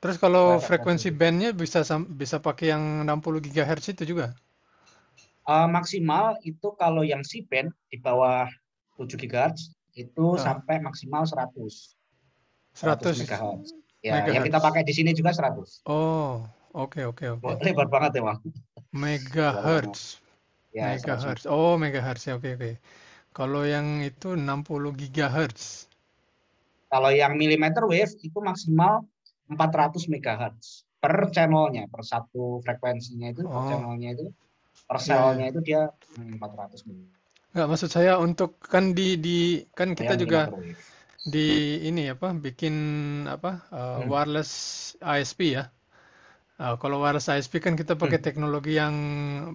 Terus kalau Sesuai frekuensi. frekuensi bandnya bisa bisa pakai yang 60 GHz itu juga. Maksimal itu kalau yang C-band di bawah 7 GHz itu Ah, sampai maksimal 100 100 MHz. Ya, yang kita megahertz. pakai di sini juga 100. Oh, oke, oke, Oh, oke. lebar banget ya, Bang. Lebar banget. Megahertz. Ya, 100 Megahertz. MHz. Oh, megahertz ya. Oke, oke. Kalau yang itu 60 gigahertz. Kalau yang millimeter wave itu maksimal 400 MHz per channelnya, per satu frekuensinya itu, per Oh, channelnya itu, per iya, selnya iya. itu dia 400 MHz. Nggak, maksud saya untuk kan di kan Ya, kita juga millimeter wave. di ini apa bikin apa Hmm. wireless ISP ya. Kalau wireless ISP kan kita pakai Hmm. teknologi yang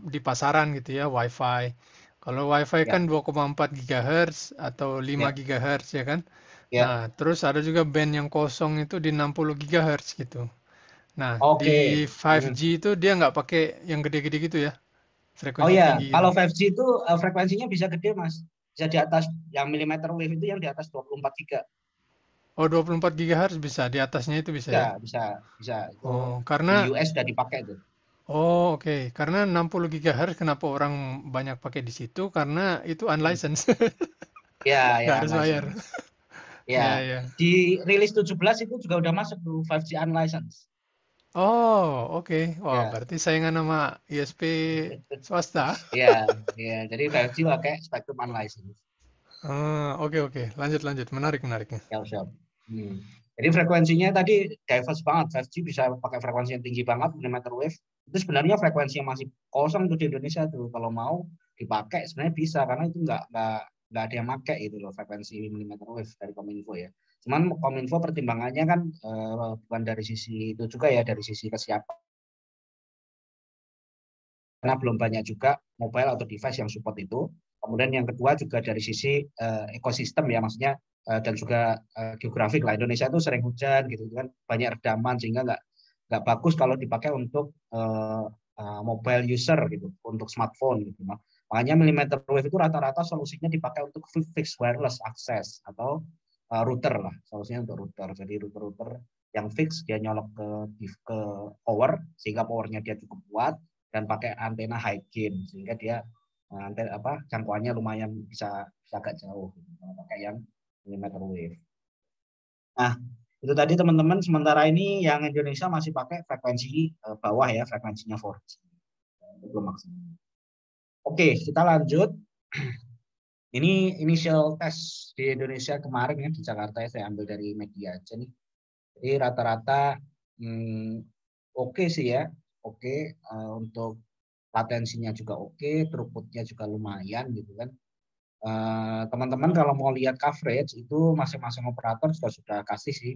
di pasaran gitu ya, WiFi. Kalau WiFi Ya, kan 2,4 GHz atau 5 ya, GHz ya kan. ya. Nah, terus ada juga band yang kosong itu di 60 GHz gitu. Nah, Oke. di Hmm. 5G itu dia nggak pakai yang gede-gede gitu ya, Oh frekuensi ya, tinggi gitu. kalau 5G itu frekuensinya bisa gede, Mas. Bisa di atas yang millimeter wave itu yang di atas 24 giga. Oh, 24 GHz bisa, di atasnya itu bisa Bisa, ya. bisa, bisa. Itu Oh, di karena US sudah dipakai tuh. oh, oke. Karena 60 GHz kenapa orang banyak pakai di situ? Karena itu Hmm. unlicensed. Ya, Nggak ya, harus bayar. unlicensed. Ya, Ya, ya. di rilis 17 itu juga udah masuk tuh 5G unlicensed. Oh, oke. Wah, Ya. berarti saingan sama ISP swasta. Ya, ya. Jadi 5G pakai spektrum unlicensed. Ah, oke, oke. Lanjut, lanjut. Menarik, menariknya. Siap, siap. Hmm. Jadi frekuensinya tadi diverse banget. 5G bisa pakai frekuensi yang tinggi banget, millimeter wave. Itu sebenarnya frekuensi yang masih kosong tuh di Indonesia tuh. Kalau mau dipakai sebenarnya bisa karena itu nggak ada yang pakai itu loh frekuensi millimeter wave dari Kominfo ya. Cuman Kominfo pertimbangannya kan bukan dari sisi itu juga ya, dari sisi kesiapan. Karena belum banyak juga mobile atau device yang support itu. Kemudian yang kedua juga dari sisi ekosistem ya, maksudnya dan juga geografik lah. Indonesia itu sering hujan gitu kan, banyak redaman sehingga nggak bagus kalau dipakai untuk mobile user gitu, untuk smartphone gitu. Makanya millimeter wave itu rata-rata solusinya dipakai untuk fixed wireless access atau router lah, solusinya untuk router. Jadi router-router yang fix dia nyolok ke power sehingga powernya dia cukup kuat dan pakai antena high gain sehingga dia antena jangkauannya lumayan bisa agak jauh gitu, pakai yang millimeter wave. Nah, itu tadi teman-teman, sementara ini yang Indonesia masih pakai frekuensi bawah ya, frekuensinya 4G. Belum maksimal. Oke, kita lanjut. Ini initial test di Indonesia kemarin ya, di Jakarta ya, saya ambil dari media aja nih. Jadi rata-rata oke sih ya, oke untuk latensinya juga oke, throughputnya juga lumayan gitu kan. Teman-teman kalau mau lihat coverage itu masing-masing operator sudah kasih sih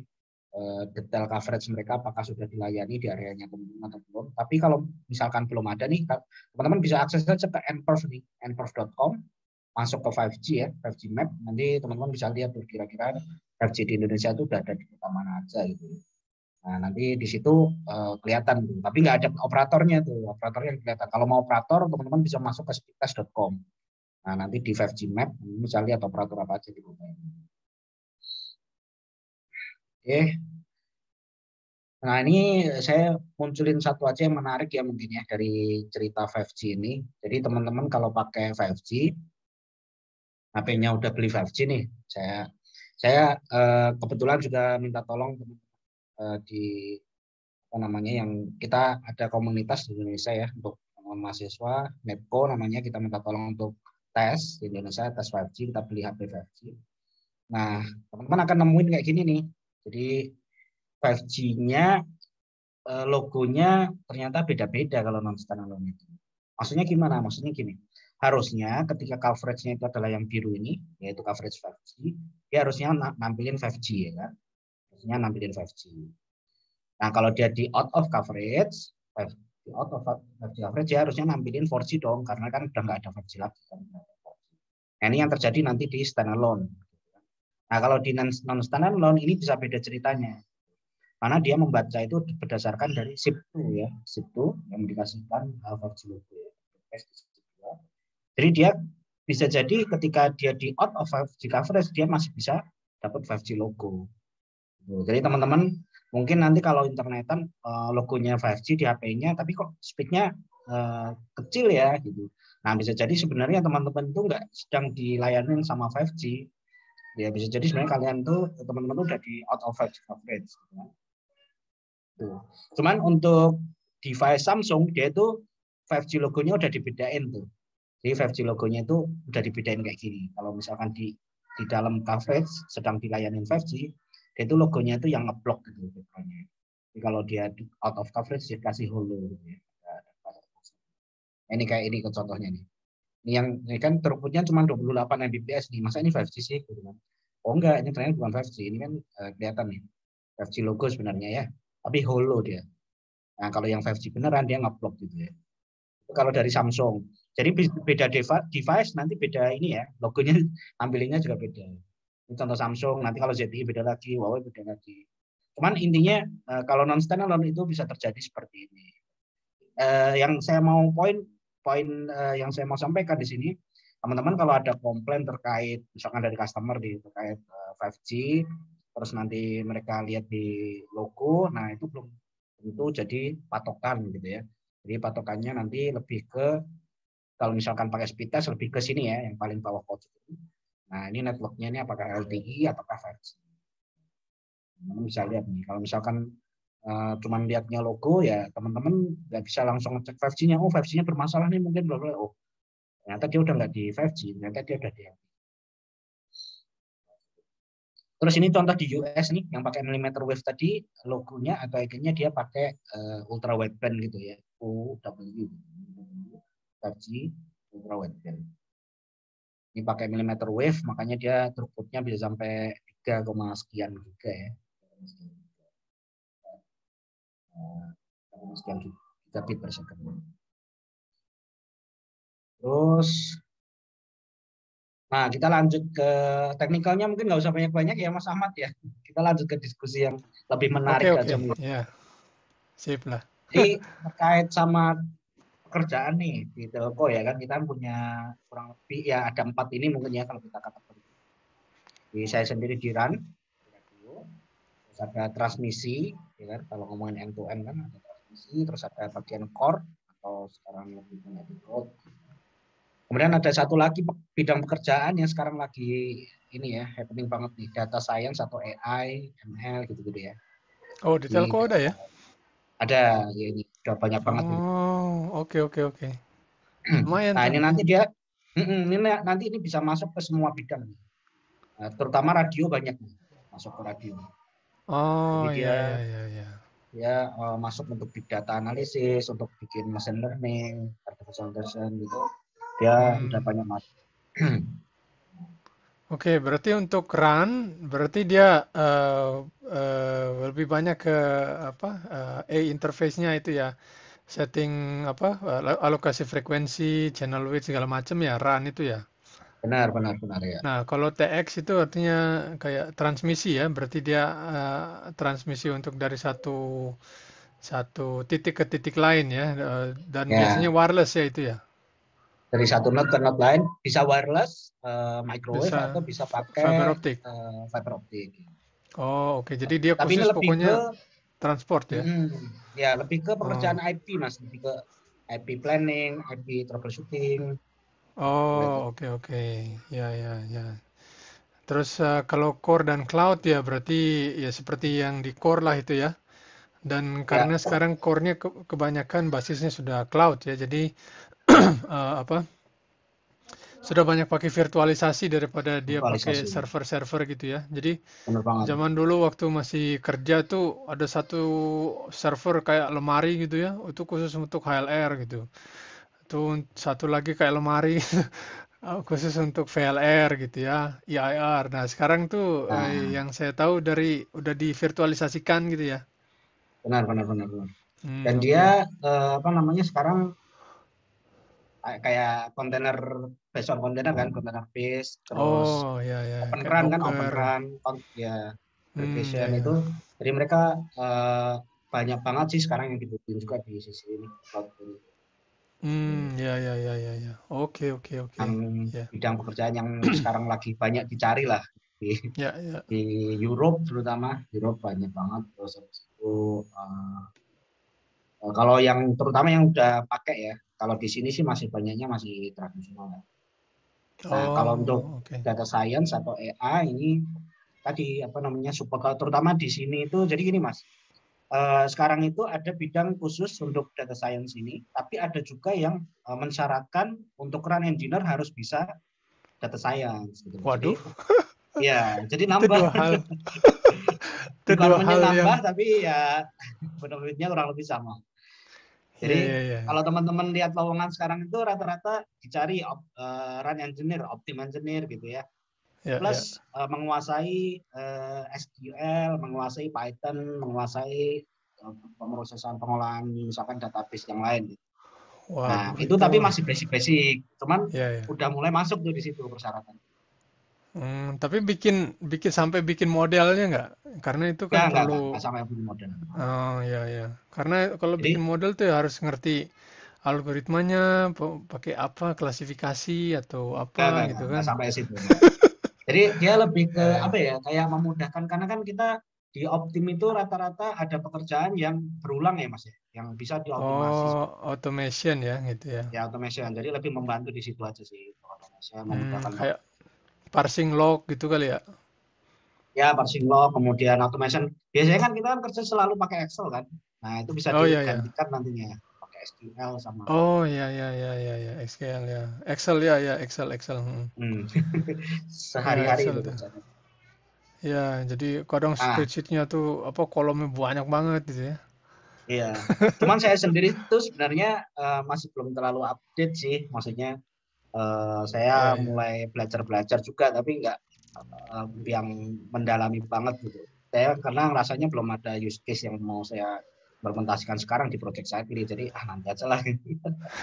detail coverage mereka apakah sudah dilayani di areanya teman-teman atau belum. Tapi kalau misalkan belum ada nih, teman-teman bisa akses saja ke nperf nih, nperf.com, masuk ke 5G ya, 5G map. Nanti teman-teman bisa lihat tuh kira-kira 5G di Indonesia itu udah ada di kota mana aja gitu. Nah, nanti di situ kelihatan tuh. Tapi nggak ada operatornya tuh, operatornya kelihatan. Kalau mau operator, teman-teman bisa masuk ke speedtest.com. Nah, nanti di 5G map, bisa lihat operator apa aja di kota ini. Oke. Nah, ini saya munculin satu aja yang menarik ya mungkin ya dari cerita 5G ini. Jadi teman-teman kalau pakai 5G, HP-nya udah beli 5G nih. Saya kebetulan juga minta tolong di apa namanya yang kita ada komunitas di Indonesia ya untuk mahasiswa Netco namanya, kita minta tolong untuk tes di Indonesia, tes 5G, kita beli HP 5G. Nah, teman-teman akan nemuin kayak gini nih. Jadi 5G-nya logonya ternyata beda-beda kalau non standalone itu. Maksudnya gimana? Maksudnya gini. Harusnya ketika coverage-nya itu adalah yang biru ini, yaitu coverage 5G, dia harusnya nampilin 5G ya kan. Harusnya nampilin 5G. Nah, kalau dia di out of coverage, di out of coverage dia harusnya nampilin 4G dong, karena kan udah nggak ada 5G lagi. Nah, ini yang terjadi nanti di standalone. Nah, kalau di non standalone ini bisa beda ceritanya. Karena dia membaca itu berdasarkan dari SIP2 ya, SIP2 yang dikasihkan 4G logo ya. Jadi dia bisa jadi ketika dia di out of 5G coverage dia masih bisa dapat 5G logo. Jadi teman-teman mungkin nanti kalau internetan logonya 5G di HP-nya tapi kok speednya kecil ya gitu. Nah, bisa jadi sebenarnya teman-teman itu nggak sedang dilayanin sama 5G. Ya bisa jadi sebenarnya kalian tuh teman-teman tuh udah di out of 5G coverage. Tuh. Cuman untuk device Samsung dia itu 5G logonya udah dibedain tuh. Jadi 5G logonya itu udah dibedain kayak gini. Kalau misalkan di dalam coverage sedang dilayanin 5G, dia itu logonya itu yang ngeblok gitu backgroundnya. Jadi kalau dia out of coverage dia kasih holo gitu ya. Ini kayak ini contohnya nih. Ini kan throughputnya cuma 28 Mbps nih. Masa ini 5G sih? Gitu kan. Oh enggak, ini ternyata bukan 5G. Ini kan kelihatan nih. 5G logo sebenarnya ya. Tapi holo dia. Nah, kalau yang 5G beneran dia ngeblok gitu ya. Itu kalau dari Samsung. Jadi beda device nanti beda ini ya, logonya tampilannya juga beda. Ini contoh Samsung, nanti kalau ZTE beda lagi, Huawei beda lagi. Cuman intinya kalau non standalone itu bisa terjadi seperti ini. Yang saya mau poin yang saya mau sampaikan di sini, teman-teman kalau ada komplain terkait misalkan dari customer terkait 5G, terus nanti mereka lihat di logo, nah itu belum tentu jadi patokan gitu ya. Jadi patokannya nanti lebih ke kalau misalkan pakai speed test lebih ke sini ya, yang paling bawah pojok. Nah ini networknya ini apakah LTE ataukah 5G. Teman-teman bisa lihat nih, kalau misalkan cuman lihatnya logo ya teman-teman nggak bisa langsung ngecek 5G-nya. Oh 5G-nya bermasalah nih mungkin bla bla. Oh ternyata dia udah nggak di 5G, ternyata dia udah di LTE. Terus ini contoh di US nih yang pakai millimeter wave tadi logonya atau ikonnya dia pakai ultra wideband gitu ya, UW 5G ultra wideband. Ini pakai millimeter wave makanya dia throughput-nya bisa sampai 3, sekian giga ya. Sekian gigabit per second. Terus, nah kita lanjut ke teknikalnya mungkin nggak usah banyak-banyak ya Mas Ahmad ya. Kita lanjut ke diskusi yang lebih menarik aja mungkin. Ya, sip lah. Jadi terkait sama pekerjaan nih di telco ya kan kita punya kurang lebih ya ada 4 ini mungkin ya kalau kita katakan. Jadi saya sendiri di RAN, terus ada transmisi, ya kan kalau ngomongin end to end kan ada transmisi, terus ada bagian core atau sekarang lebih banyak di cloud. Kemudian ada satu lagi bidang pekerjaan yang sekarang lagi ini ya happening banget nih, data science atau AI, ML gitu-gitu ya. Oh, di Ini telco ada ya? ada ya ini udah banyak banget ini. Oh, oke. Lumayan Nah tuh. ini nanti dia ini nanti ini bisa masuk ke semua bidang. Nah, terutama radio banyak nih, masuk ke radio. Jadi Oh, dia ya. masuk untuk big data analisis, untuk bikin machine learning, artificial intelligence gitu. Dia udah banyak masuk. Oke, berarti untuk run, berarti dia lebih banyak ke apa? Interface-nya itu ya, setting apa? Alokasi frekuensi, channel width segala macam ya, run itu ya. Benar ya. Nah, kalau TX itu artinya kayak transmisi ya, berarti dia transmisi untuk dari satu satu titik ke titik lain ya, dan biasanya Ya, wireless ya itu ya. dari satu node ke node lain bisa wireless, microwave atau Bisa bisa fiber pakai optic. fiber optik. Oh, oke. Jadi dia Tapi ini khusus lebih ke pokoknya transport ya. ya lebih ke Oh. pekerjaan IP Mas, lebih ke IP planning, IP troubleshooting. Oh, oke. Ya. Terus kalau core dan cloud ya berarti ya seperti yang di core lah itu ya. Dan Ya, karena sekarang core-nya kebanyakan basisnya sudah cloud ya. Jadi apa? Sudah banyak pakai virtualisasi daripada dia pakai virtualisasi. server-server gitu ya. Jadi Benar banget. zaman dulu waktu masih kerja tuh ada satu server kayak lemari gitu ya. Itu khusus untuk HLR gitu. Itu satu lagi kayak lemari khusus untuk VLR gitu ya, EIR. Nah, sekarang tuh Nah, yang saya tahu dari udah divirtualisasikan gitu ya. benar. Dan dia Oke. apa namanya sekarang kayak kontainer based on kontainer kan, kontainer base, terus Oh, ya, open kayak run kan, open Docker. run, ya Ya, aggregation itu. ya. Jadi mereka banyak banget sih sekarang yang dibutuhin juga di sisi ini cloud ini. Ya. Oke. Yang Ya, bidang pekerjaan yang sekarang lagi banyak dicari lah ya. di Europe terutama Europe banyak banget terus habis itu kalau yang terutama yang udah pakai ya kalau di sini sih masih banyaknya masih tradisional ya. Nah kalau untuk Oh, oke. data science atau AI ini tadi apa namanya support terutama di sini itu jadi gini Mas. Sekarang itu ada bidang khusus untuk data science ini, tapi ada juga yang mensyaratkan untuk run engineer harus bisa data science gitu. Waduh, Jadi ya, jadi itu nambah dua hal, itu dua departemennya hal yang, nambah tapi ya benefitnya kurang lebih sama. Jadi ya. kalau teman-teman lihat lowongan sekarang itu rata-rata dicari run engineer, optim engineer gitu ya. Ya. Plus menguasai SQL, menguasai Python, menguasai pemrosesan pengolahan misalkan database yang lain. Gitu. Nah, Waduh itu itu tapi masih basic-basic. Cuman ya ya. udah mulai masuk tuh di situ persyaratan. Tapi bikin bikin sampai bikin modelnya nggak? Karena itu kan perlu. Enggak sampai bikin model. Oh ya ya. Karena kalau bikin Jadi model tuh ya harus ngerti algoritmanya, pakai apa, klasifikasi atau apa gitu enggak kan? sampai situ. Jadi dia lebih ke Ya apa ya. ya? Kayak memudahkan karena kan kita di Optim itu rata-rata ada pekerjaan yang berulang ya Mas ya, yang bisa diotomasi Oh, automation ya gitu ya. ya automation. Jadi lebih membantu di situ aja sih automation memudahkan Kayak parsing log gitu kali ya. ya parsing log kemudian automation. Biasanya kan kita kan kerja selalu pakai Excel kan. Nah, itu bisa Oh ya ya. digantikan nantinya pakai SQL sama Oh ya ya ya ya ya SQL ya. Excel ya ya Excel Excel. hmm, Ya sehari-hari itu Excel tuh. kerjanya. Ya, jadi kadang Nah, spreadsheet-nya tuh apa kolomnya banyak banget gitu ya. iya. Cuman saya sendiri tuh sebenarnya masih belum terlalu update sih. Maksudnya saya Ya ya. mulai belajar-belajar juga, tapi nggak yang mendalami banget gitu. Saya karena rasanya belum ada use case yang mau saya implementasikan sekarang di project saya ini. Jadi nanti aja lah.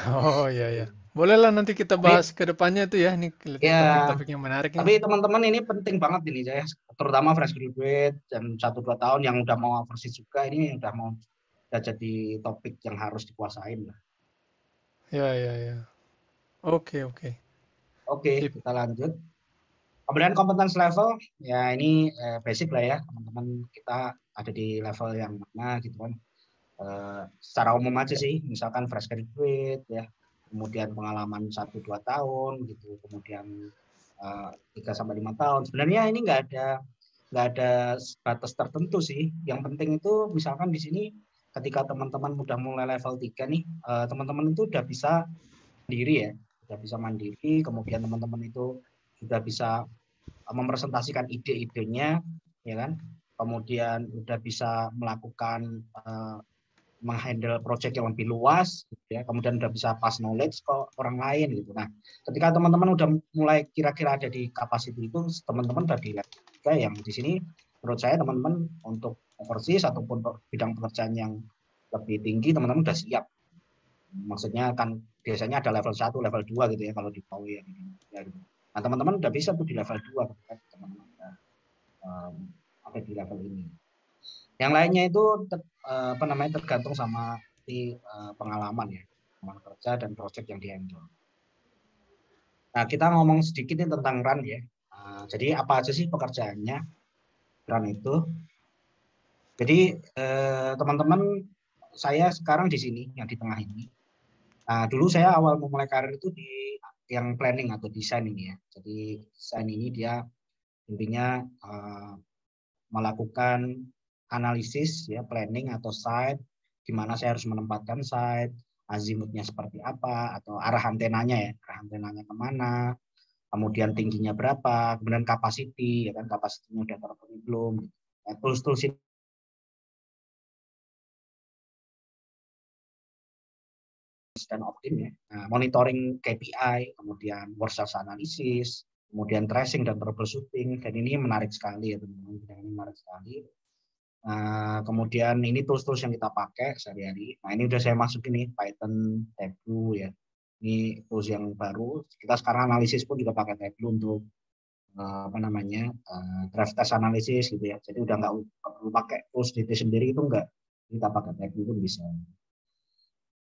Oh ya ya. Bolehlah nanti kita bahas Tapi ke depannya tuh ya. Ini ya, topik-topik yang menarik nih. tapi teman-teman ini penting banget ini saya, terutama fresh graduate dan 1-2 tahun yang udah mau overseas juga ini udah jadi topik yang harus dikuasain lah. Ya ya ya. Oke oke. Oke, Sip. kita lanjut. Kemudian competence level, ya ini basic lah ya, teman-teman kita ada di level yang mana gitu kan. Secara umum aja sih, misalkan fresh graduate ya, kemudian pengalaman 1-2 tahun gitu, kemudian 3-5 tahun. Sebenarnya ini nggak ada batas tertentu sih. Yang penting itu misalkan di sini ketika teman-teman udah mulai level 3 nih, teman-teman itu udah bisa mandiri ya, udah bisa mandiri, kemudian teman-teman itu sudah bisa mempresentasikan ide-idenya, ya kan? Kemudian udah bisa melakukan menghandle project yang lebih luas, gitu ya. Kemudian udah bisa pass knowledge ke orang lain gitu. Nah, ketika teman-teman udah mulai kira-kira ada di capacity itu, teman-teman udah di level 3 yang di sini menurut saya teman-teman untuk overseas ataupun bidang pekerjaan yang lebih tinggi teman-teman udah siap. Maksudnya kan biasanya ada level 1, level 2 gitu ya kalau di PAUI ya, gitu. Nah, teman-teman udah bisa tuh di level 2 kan teman-teman ada di level ini. Yang lainnya itu tergantung sama di pengalaman ya, pengalaman kerja dan project yang dihandle. Nah, kita ngomong sedikit nih tentang run ya. Jadi apa aja sih pekerjaannya run itu? Jadi teman-teman saya sekarang di sini yang di tengah ini. Nah, dulu saya awal memulai karir itu di yang planning atau desain ini ya. Jadi desain ini dia intinya melakukan analisis ya planning atau site di mana saya harus menempatkan site, azimutnya seperti apa atau arah antenanya ya, arah antenanya kemana, kemudian tingginya berapa, kemudian capacity ya kan kapasitinya udah terpenuhi belum. Ya, tools-tools dan Optim ya. Nah, monitoring KPI, kemudian workforce analysis, kemudian tracing dan troubleshooting, dan ini menarik sekali ya teman-teman, ini menarik sekali. Nah, kemudian ini tools-tools yang kita pakai sehari-hari. Nah, ini udah saya masukin nih Python, Tableau ya. Ini tools yang baru. Kita sekarang analisis pun juga pakai Tableau untuk draft test analisis gitu ya. Jadi udah nggak perlu pakai tools DT sendiri itu enggak. Kita pakai Tableau pun bisa.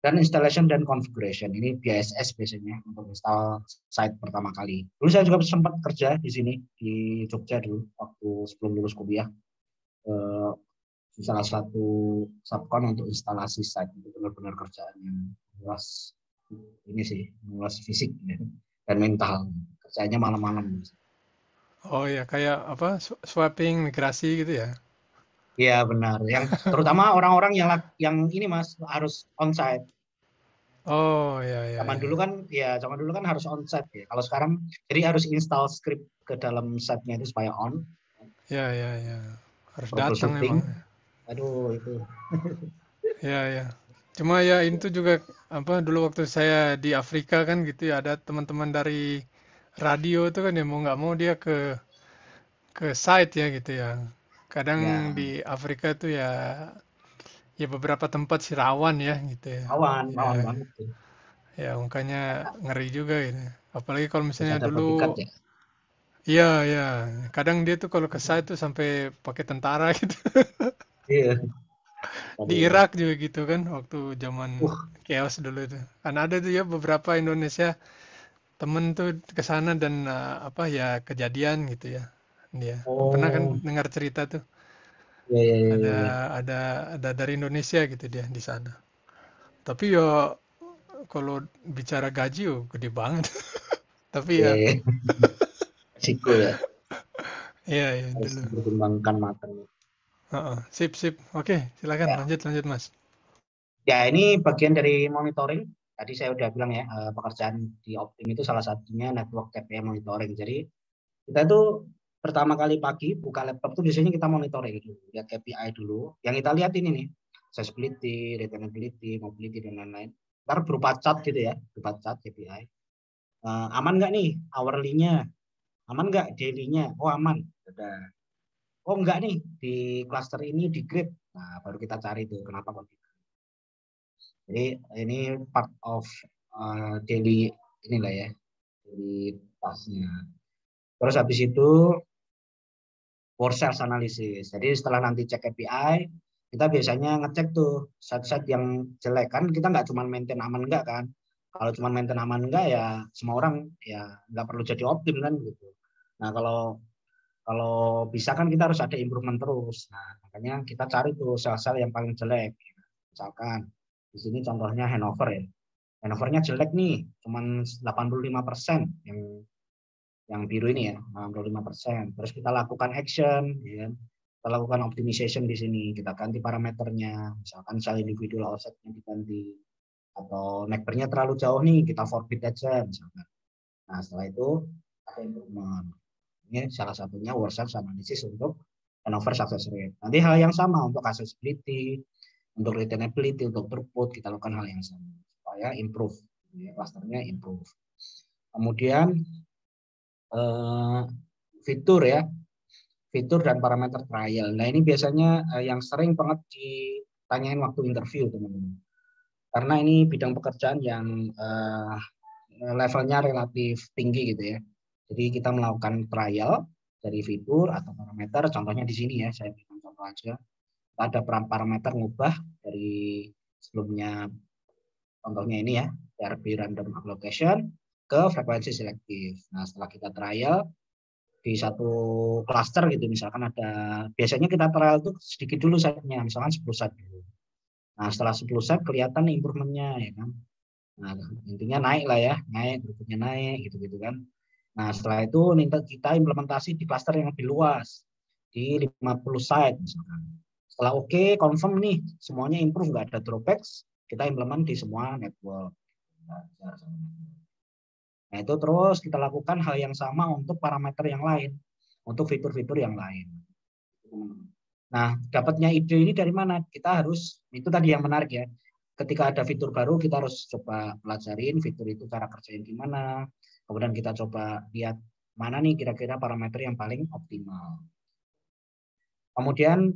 Dan installation dan configuration ini BSS biasanya untuk install site pertama kali. Dulu saya juga sempat kerja di sini di Jogja dulu waktu sebelum lulus kuliah. Salah satu subkon untuk instalasi site itu benar-benar kerjaan yang luas ini sih luas fisik ya, dan mental kerjanya malam-malam. Oh ya kayak apa swapping migrasi gitu ya. Iya benar yang terutama orang-orang yang ini mas harus onsite. Oh ya ya ya. Zaman dulu kan harus onsite ya, kalau sekarang jadi harus install script ke dalam site-nya itu supaya on Ya ya ya. Harus datang troubleshooting. emang. Aduh itu Ya ya. Cuma ya itu juga apa dulu waktu saya di Afrika kan gitu ya ada teman-teman dari radio tuh kan ya mau nggak mau dia ke site ya gitu ya. Kadang ya di Afrika tuh ya beberapa tempat sih rawan ya gitu ya. awan Ya banget tuh. Ya makanya ngeri juga gitu. Apalagi kalau Terus misalnya ada bodyguard dulu, ya. iya ya, kadang dia tuh kalau ke site tuh sampai pakai tentara gitu. Iya. Di Aduh. Irak juga gitu kan, waktu zaman Uh, chaos dulu itu. Kan ada tuh ya beberapa Indonesia temen tuh ke sana dan apa ya kejadian gitu ya. Dia pernah kan oh, dengar cerita tuh ya ya ya ada ya. Ya. ada ada dari Indonesia gitu dia di sana. Tapi ya kalau bicara gaji oh gede banget. Tapi Ya, ya, ya. Risiko ya, iya ya harus dulu. dipertimbangkan matang. Heeh, sip sip. Oke, silakan Ya. lanjut lanjut Mas. Ya, ini bagian dari monitoring. Tadi saya udah bilang ya, pekerjaan di Optim itu salah satunya network KPI monitoring. Jadi kita tuh pertama kali pagi buka laptop tuh biasanya kita monitoring dulu, lihat KPI dulu. Yang kita lihat ini nih, accessibility, retainability, mobility dan lain-lain. Ntar berupa chart gitu ya, berupa chart KPI. Aman nggak nih hourly-nya? Aman nggak daily-nya? Oh aman. Udah. Oh enggak nih di cluster ini di grade. Nah baru kita cari tuh kenapa kok. Jadi ini part of daily inilah ya, daily tasknya. Terus habis itu for sales analysis. Jadi setelah nanti cek KPI, kita biasanya ngecek tuh set-set yang jelek kan kita nggak cuma maintain aman enggak kan. Kalau cuma maintain aman enggak ya semua orang ya nggak perlu jadi optim kan gitu. Nah kalau kalau bisa kan kita harus ada improvement terus. Nah makanya kita cari tuh sel-sel yang paling jelek. Misalkan di sini contohnya handover ya. Handovernya jelek nih, cuman 85% yang biru ini ya, 65%. Terus kita lakukan action, ya. Kita lakukan optimization di sini, kita ganti parameternya, misalkan sel individual offsetnya diganti, atau neckernya terlalu jauh nih, kita forbid aja, misalkan. Nah setelah itu ada improvement. Ini salah satunya workshop analysis untuk turnover success rate. Nanti hal yang sama untuk accessibility, untuk retainability, untuk throughput, kita lakukan hal yang sama supaya improve, clusternya improve. Kemudian fitur ya, fitur dan parameter trial. Nah ini biasanya yang sering banget ditanyain waktu interview teman-teman. Karena ini bidang pekerjaan yang levelnya relatif tinggi gitu ya. Jadi kita melakukan trial dari fitur atau parameter. Contohnya di sini ya, saya berikan contoh aja. Ada parameter ngubah dari sebelumnya, contohnya ini ya, RB random allocation ke frekuensi selektif. Nah setelah kita trial, di satu klaster gitu misalkan ada biasanya kita trial tuh sedikit dulu setnya misalkan 10 set dulu. Nah setelah 10 set kelihatan improvementnya ya kan. Nah intinya naik lah ya, naik berikutnya naik gitu-gitu kan. Nah setelah itu kita implementasi di klaster yang lebih luas di 50 site misalkan. Setelah oke, confirm nih semuanya improve nggak ada drawbacks, kita implement di semua network. Nah, itu terus kita lakukan hal yang sama untuk parameter yang lain, untuk fitur-fitur yang lain. Nah, dapatnya ide ini dari mana? Kita harus, itu tadi yang menarik ya, ketika ada fitur baru, kita harus coba pelajarin fitur itu cara kerjain gimana, kemudian kita coba lihat mana nih kira-kira parameter yang paling optimal. Kemudian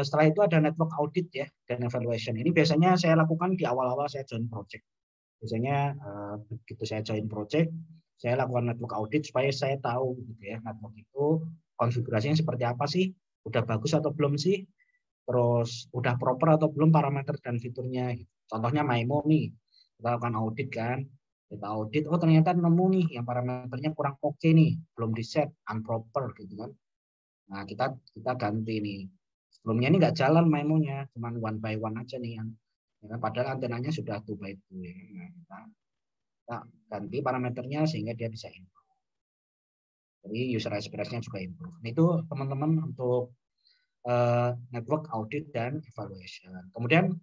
setelah itu ada network audit ya, dan evaluation. Ini biasanya saya lakukan di awal-awal saya join project. Biasanya begitu saya join project, saya lakukan network audit supaya saya tahu gitu ya, network itu konfigurasinya seperti apa sih, udah bagus atau belum sih, terus udah proper atau belum parameter dan fiturnya. Gitu. Contohnya MIMO nih, kita lakukan audit kan, kita audit, oh ternyata nemu nih yang parameternya kurang oke nih, belum di set, unproper gitu kan. Nah kita ganti nih. Sebelumnya ini nggak jalan MIMO-nya, cuma one by one aja nih yang ya, padahal antenanya sudah 2x2 ya. Nah, kita ganti parameternya sehingga dia bisa improve. Jadi user experience-nya juga improve. Nah, itu teman-teman untuk network audit dan evaluation. Kemudian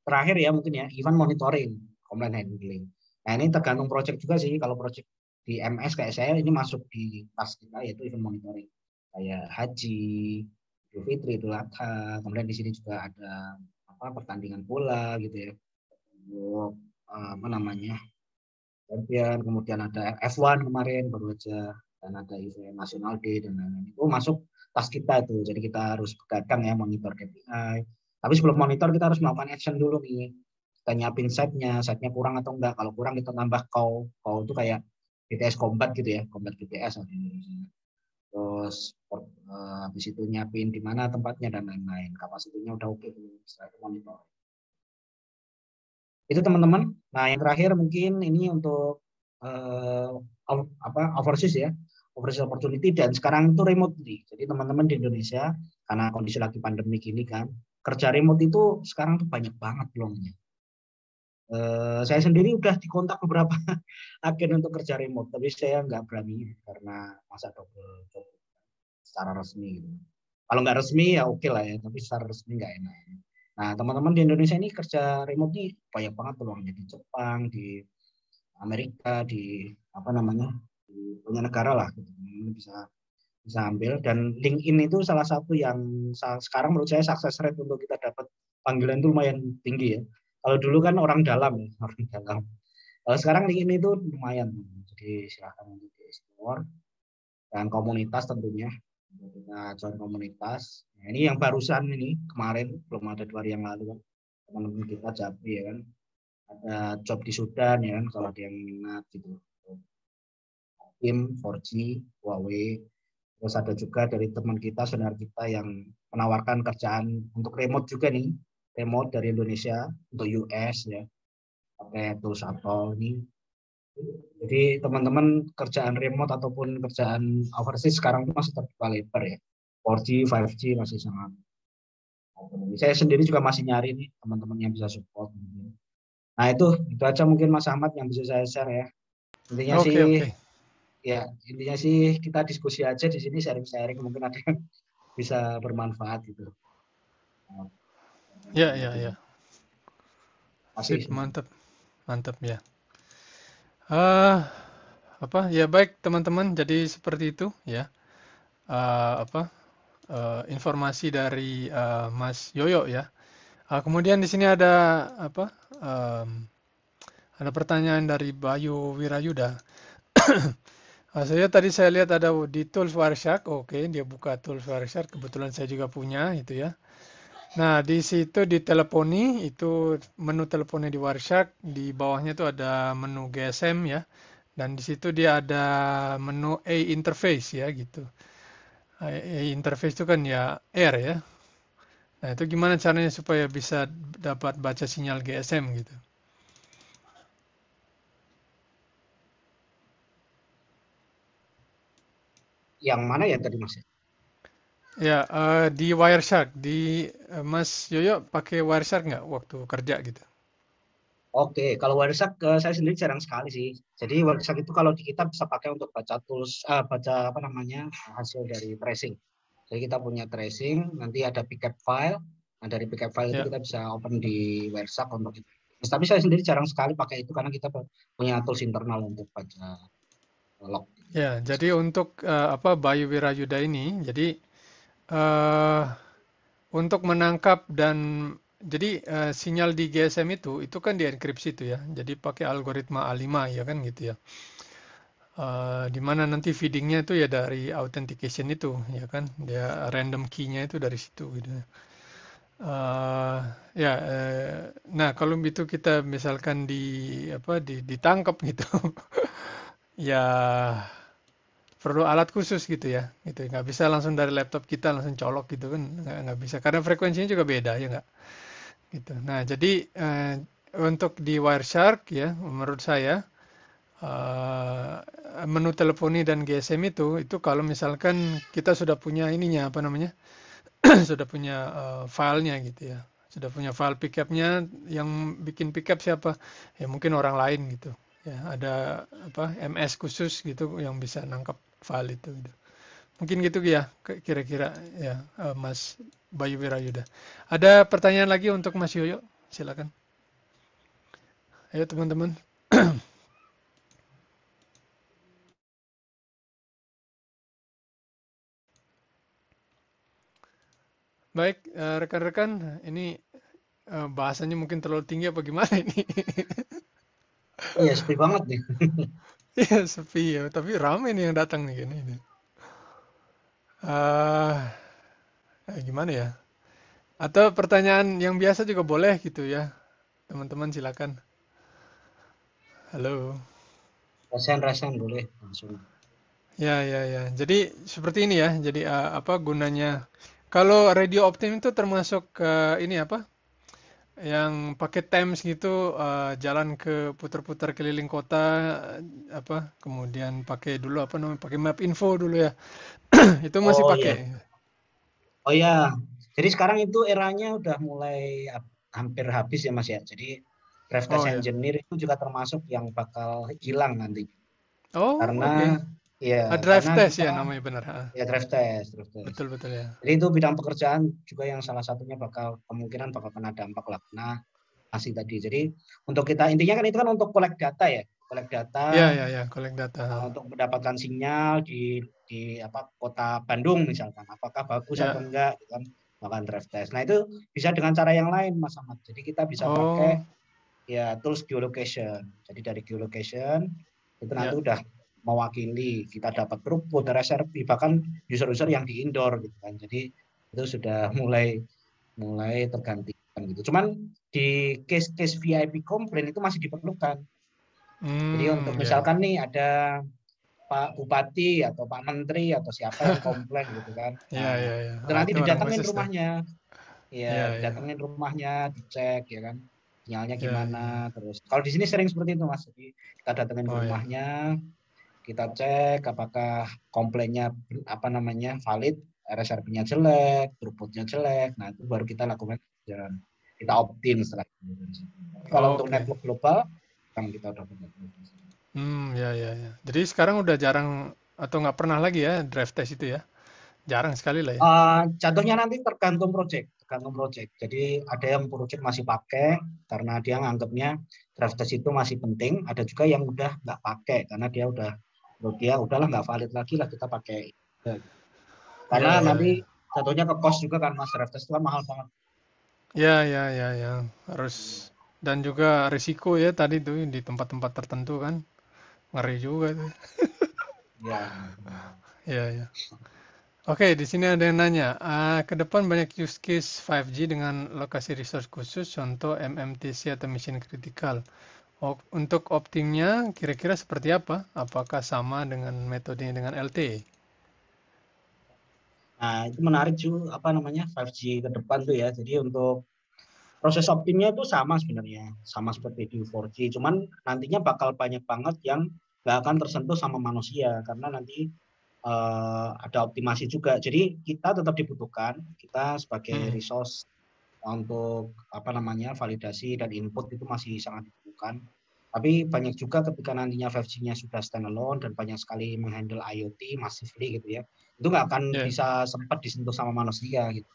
terakhir ya mungkin ya event monitoring, complaint handling. Nah ini tergantung project juga sih. Kalau project di MS kayak saya ini masuk di task kita yaitu event monitoring. Kayak haji, Idul Fitri, Idul Adha. Kemudian di sini juga ada pertandingan bola gitu ya. Untuk apa namanya? Champion, kemudian ada F1 kemarin baru aja, dan ada event National Day dan lain-lain. Itu masuk tas kita itu. Jadi kita harus begadang ya monitor KPI. Tapi sebelum monitor kita harus melakukan action dulu nih. kita nyiapin setnya kurang atau enggak. Kalau kurang kita tambah kau itu kayak GTS Combat gitu ya, Combat GTS atau Indonesia. Terus habis itu nyiapin di mana tempatnya dan lain-lain. Kapasitinya udah oke, setelah itu monitor. Itu teman-teman. Nah, yang terakhir mungkin ini untuk overseas ya, overseas opportunity, dan sekarang itu remote nih. Jadi teman-teman di Indonesia karena kondisi lagi pandemi ini kan, kerja remote itu sekarang tuh banyak banget peluangnya. Saya sendiri udah dikontak beberapa agen untuk kerja remote, tapi saya nggak berani karena masa double job secara resmi gitu. Kalau nggak resmi ya oke lah ya, tapi secara resmi nggak enak. Nah, teman-teman di Indonesia ini kerja remote nih banyak banget peluangnya di Jepang, di Amerika, di apa namanya, di banyak negara lah. Gitu. Bisa bisa ambil, dan LinkedIn itu salah satu yang sekarang menurut saya success rate untuk kita dapat panggilan itu lumayan tinggi ya. Kalau dulu kan orang dalam ya, orang dalam. Kalau sekarang LinkedIn itu lumayan, jadi silahkan untuk di explore, dan komunitas tentunya kita join komunitas. Nah, ini yang barusan ini kemarin belum ada 2 hari yang lalu kan, teman-teman kita Japri ya kan, ada job di Sudan ya kan, kalau ada yang minat gitu, tim 4G Huawei. Terus ada juga dari teman kita, saudara kita yang menawarkan kerjaan untuk remote juga nih, remote dari Indonesia untuk US ya, pakai tools atau ini. Jadi teman-teman kerjaan remote ataupun kerjaan overseas sekarang itu masih terbuka lebar ya. 4G, 5G masih sangat. Saya sendiri juga masih nyari nih teman-teman yang bisa support. Nah itu aja mungkin Mas Ahmad yang bisa saya share ya. Intinya Oke, sih, oke. ya intinya sih kita diskusi aja di sini, sharing-sharing, mungkin ada yang bisa bermanfaat gitu. Ya, ya, ya. Sip, Masih. mantap. Mantap ya. Ah, Ya baik teman-teman, jadi seperti itu ya. Informasi dari Mas Yoyo ya. Kemudian di sini ada apa? em, ada pertanyaan dari Bayu Wirayuda. Saya lihat ada di Tools Wireshark. Oke, dia buka Tools Wireshark. Kebetulan saya juga punya itu ya. Nah, di situ di teleponi itu menu teleponnya di Wireshark, di bawahnya itu ada menu GSM ya. Dan di situ dia ada menu A interface ya gitu. A interface itu kan ya R ya. Nah, itu gimana caranya supaya bisa dapat baca sinyal GSM gitu. Yang mana ya tadi Mas? Ya, di Wireshark, Mas Yoyo pakai Wireshark nggak waktu kerja gitu? Oke, kalau WhatsApp saya sendiri jarang sekali sih. Jadi WhatsApp itu kalau di kita bisa pakai untuk baca tools, baca apa namanya, hasil dari tracing. Jadi kita punya tracing, nanti ada pickup file. Nah dari pickup file itu Ya, kita bisa open di WhatsApp untuk itu. Tapi saya sendiri jarang sekali pakai itu karena kita punya tools internal untuk baca log. ya. Jadi untuk Bayu Wirayuda ini, jadi eh untuk menangkap dan jadi sinyal di GSM itu kan dienkripsi itu ya. Jadi pakai algoritma A5 ya kan gitu ya. Di mana nanti feedingnya itu ya dari authentication itu ya kan. Dia random key-nya itu dari situ gitu. Eh, ya, nah kalau itu kita misalkan ditangkap gitu, ya perlu alat khusus gitu ya, gitu. Nggak bisa langsung dari laptop kita langsung colok gitu kan, nggak bisa karena frekuensinya juga beda ya nggak, gitu. Nah jadi untuk di Wireshark ya, menurut saya eh, menu teleponi dan GSM itu kalau misalkan kita sudah punya ininya apa namanya, sudah punya filenya gitu ya. Sudah punya file pickupnya, yang bikin pickup siapa? Ya mungkin orang lain gitu. Ya, ada MS khusus gitu yang bisa nangkap file itu gitu. Mungkin gitu ya kira-kira ya Mas Bayu Wirayuda. Ada pertanyaan lagi untuk Mas Yoyo? Silakan. Ayo teman-teman. Baik, rekan-rekan, ini bahasanya mungkin terlalu tinggi apa gimana ini? Iya, sepi banget nih. Iya, sepi ya, tapi ramai nih yang datang nih gini. Ah, gimana ya? Atau pertanyaan yang biasa juga boleh gitu ya. teman-teman silakan. Halo. Rasain boleh langsung. Ya, ya, ya. Jadi seperti ini ya. Jadi apa gunanya? Kalau radio optim itu termasuk ini apa? Yang pakai Thames gitu, jalan ke putar-putar keliling kota, apa? Kemudian pakai dulu apa namanya? Pakai map info dulu ya. Itu masih Oh ya, pakai. oh ya. Jadi sekarang itu eranya udah mulai hampir habis ya Mas ya. Jadi Drive Test Oh ya. Engineer itu juga termasuk yang bakal hilang nanti. Oh, Karena oke. ya, Drive karena test kita ya namanya benar. ya drive test. Betul, betul ya. Jadi itu bidang pekerjaan juga yang salah satunya kemungkinan bakal kena dampak lah, karena masih tadi. Jadi untuk kita intinya kan itu kan untuk collect data ya, collect data Ya, ya, ya. Collect data. untuk mendapatkan sinyal di apa kota Bandung misalkan, apakah bagus atau Ya. enggak, gitu kan, melakukan drive test. Nah itu bisa dengan cara yang lain Mas Ahmad. Jadi kita bisa Oh, pakai ya tools geolocation. Jadi dari geolocation itu nanti ya. udah mewakili kita dapat throughput, RSRP, bahkan user-user yang di indoor gitu kan. Jadi itu sudah mulai mulai tergantikan gitu. Cuman di case-case VIP komplain itu masih diperlukan. Jadi untuk Ya. misalkan nih ada Pak Bupati atau Pak Menteri atau siapa yang komplain gitu kan. Ya, Nah, ya, ya. itu nanti Itu orang didatengin khusus tuh. rumahnya. Ya, Ya, ya. didatengin rumahnya, dicek ya kan. Sinyalnya Ya, gimana, ya. terus kalau di sini sering seperti itu Mas. Jadi kita datengin ke Oh ya. rumahnya, kita cek apakah komplainnya apa namanya valid, RSRP-nya jelek, throughput-nya jelek. Nah, itu baru kita lakukan dan kita optim setelah itu. Kalau untuk Oke. network global, kan kita udah punya. Ya, ya, ya. Jadi sekarang udah jarang atau nggak pernah lagi ya drive test itu ya? Jarang sekali lah ya. Jatuhnya nanti tergantung project. Jadi ada yang project masih pakai karena dia nganggapnya draft test itu masih penting. Ada juga yang udah nggak pakai karena dia udahlah nggak valid lagi lah kita pakai. Ya, Karena ya, nanti ya. jatuhnya ke cost juga kan mas, draft test itu kan mahal banget. Ya, ya, ya, ya. Harus dan juga risiko ya tadi tuh di tempat-tempat tertentu kan. Ngeri juga tuh. Ya. Ya, ya. Oke, di sini ada yang nanya. Ke depan banyak use case 5G dengan lokasi resource khusus, contoh MMTC atau mission critical. Untuk optimnya kira-kira seperti apa? Apakah sama dengan metodenya dengan LTE? Nah itu menarik juga apa namanya 5G ke depan tuh ya. Jadi untuk proses optimnya itu sama sebenarnya, sama seperti di 4G. Cuman nantinya bakal banyak banget yang nggak akan tersentuh sama manusia karena nanti ada optimasi juga. Jadi kita tetap dibutuhkan, kita sebagai Hmm, resource untuk apa namanya validasi dan input itu masih sangat dibutuhkan. Tapi banyak juga ketika nantinya 5G-nya sudah standalone dan banyak sekali menghandle IoT massively gitu ya, itu nggak akan ya, bisa sempat disentuh sama manusia gitu.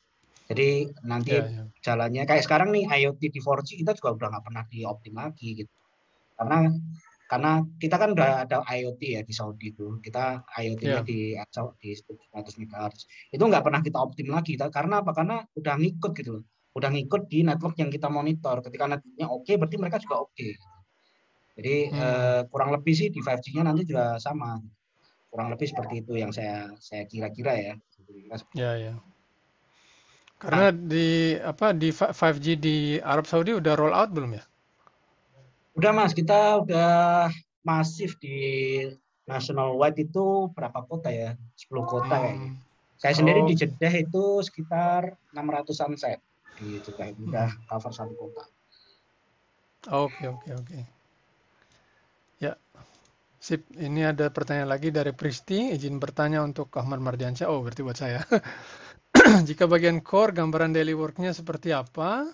Jadi nanti ya, ya. jalannya kayak sekarang nih IoT di 4G kita juga udah nggak pernah dioptim lagi gitu. Karena kita kan udah ada IoT ya di Saudi itu. Kita IoT-nya Ya. di 100 MHz. Itu nggak pernah kita optim lagi. Karena apa? Karena udah ngikut gitu loh. Udah ngikut di network yang kita monitor. Ketika networknya oke, berarti mereka juga oke. Jadi Hmm, kurang lebih sih di 5G-nya nanti juga sama. Kurang lebih seperti itu yang saya kira-kira ya. ya, ya. Nah, Karena di apa di 5G di Arab Saudi udah roll out belum ya? udah Mas, kita udah masif di national wide itu berapa kota ya? 10 kota kayaknya. Hmm, Saya sendiri di oke. Jeddah itu sekitar 600-an set di Jeddah itu udah Hmm, cover satu kota. oke, oke, oke. Ya, sip. Ini ada pertanyaan lagi dari Pristi. Izin bertanya untuk Ahmad Mardiansyah. Oh, berarti buat saya. Jika bagian core, gambaran daily work-nya seperti apa?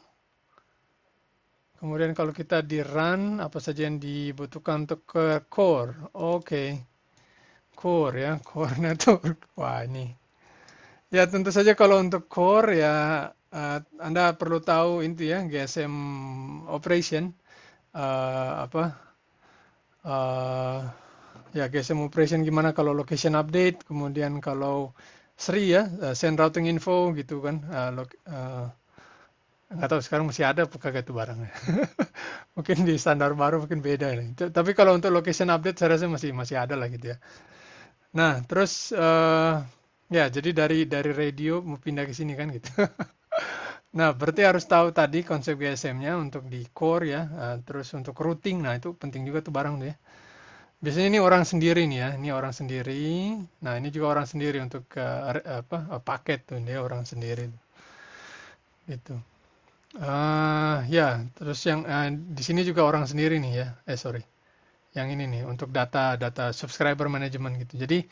Kemudian kalau kita di run, apa saja yang dibutuhkan untuk ke core? Oke, core ya, core network. Wah, ini. Ya, tentu saja kalau untuk core ya Anda perlu tahu itu ya, GSM operation. Apa? eh, ya, GSM operation gimana kalau location update, kemudian kalau SRI ya, send routing info gitu kan. Nggak tahu sekarang masih ada apa kagak itu barangnya. Mungkin di standar baru mungkin beda nih. Tapi kalau untuk location update saya rasa masih masih ada lah gitu ya. Nah, terus ya jadi dari radio mau pindah ke sini kan gitu. Nah, berarti harus tahu tadi konsep GSM-nya untuk di core ya, terus untuk routing. Nah, itu penting juga tuh barang tuh ya. Biasanya ini orang sendiri nih ya, ini orang sendiri. Nah, ini juga orang sendiri untuk paket tuh dia orang sendiri gitu. Ya, terus yang di sini juga orang sendiri nih ya. Sorry. Yang ini nih untuk data subscriber management gitu. Jadi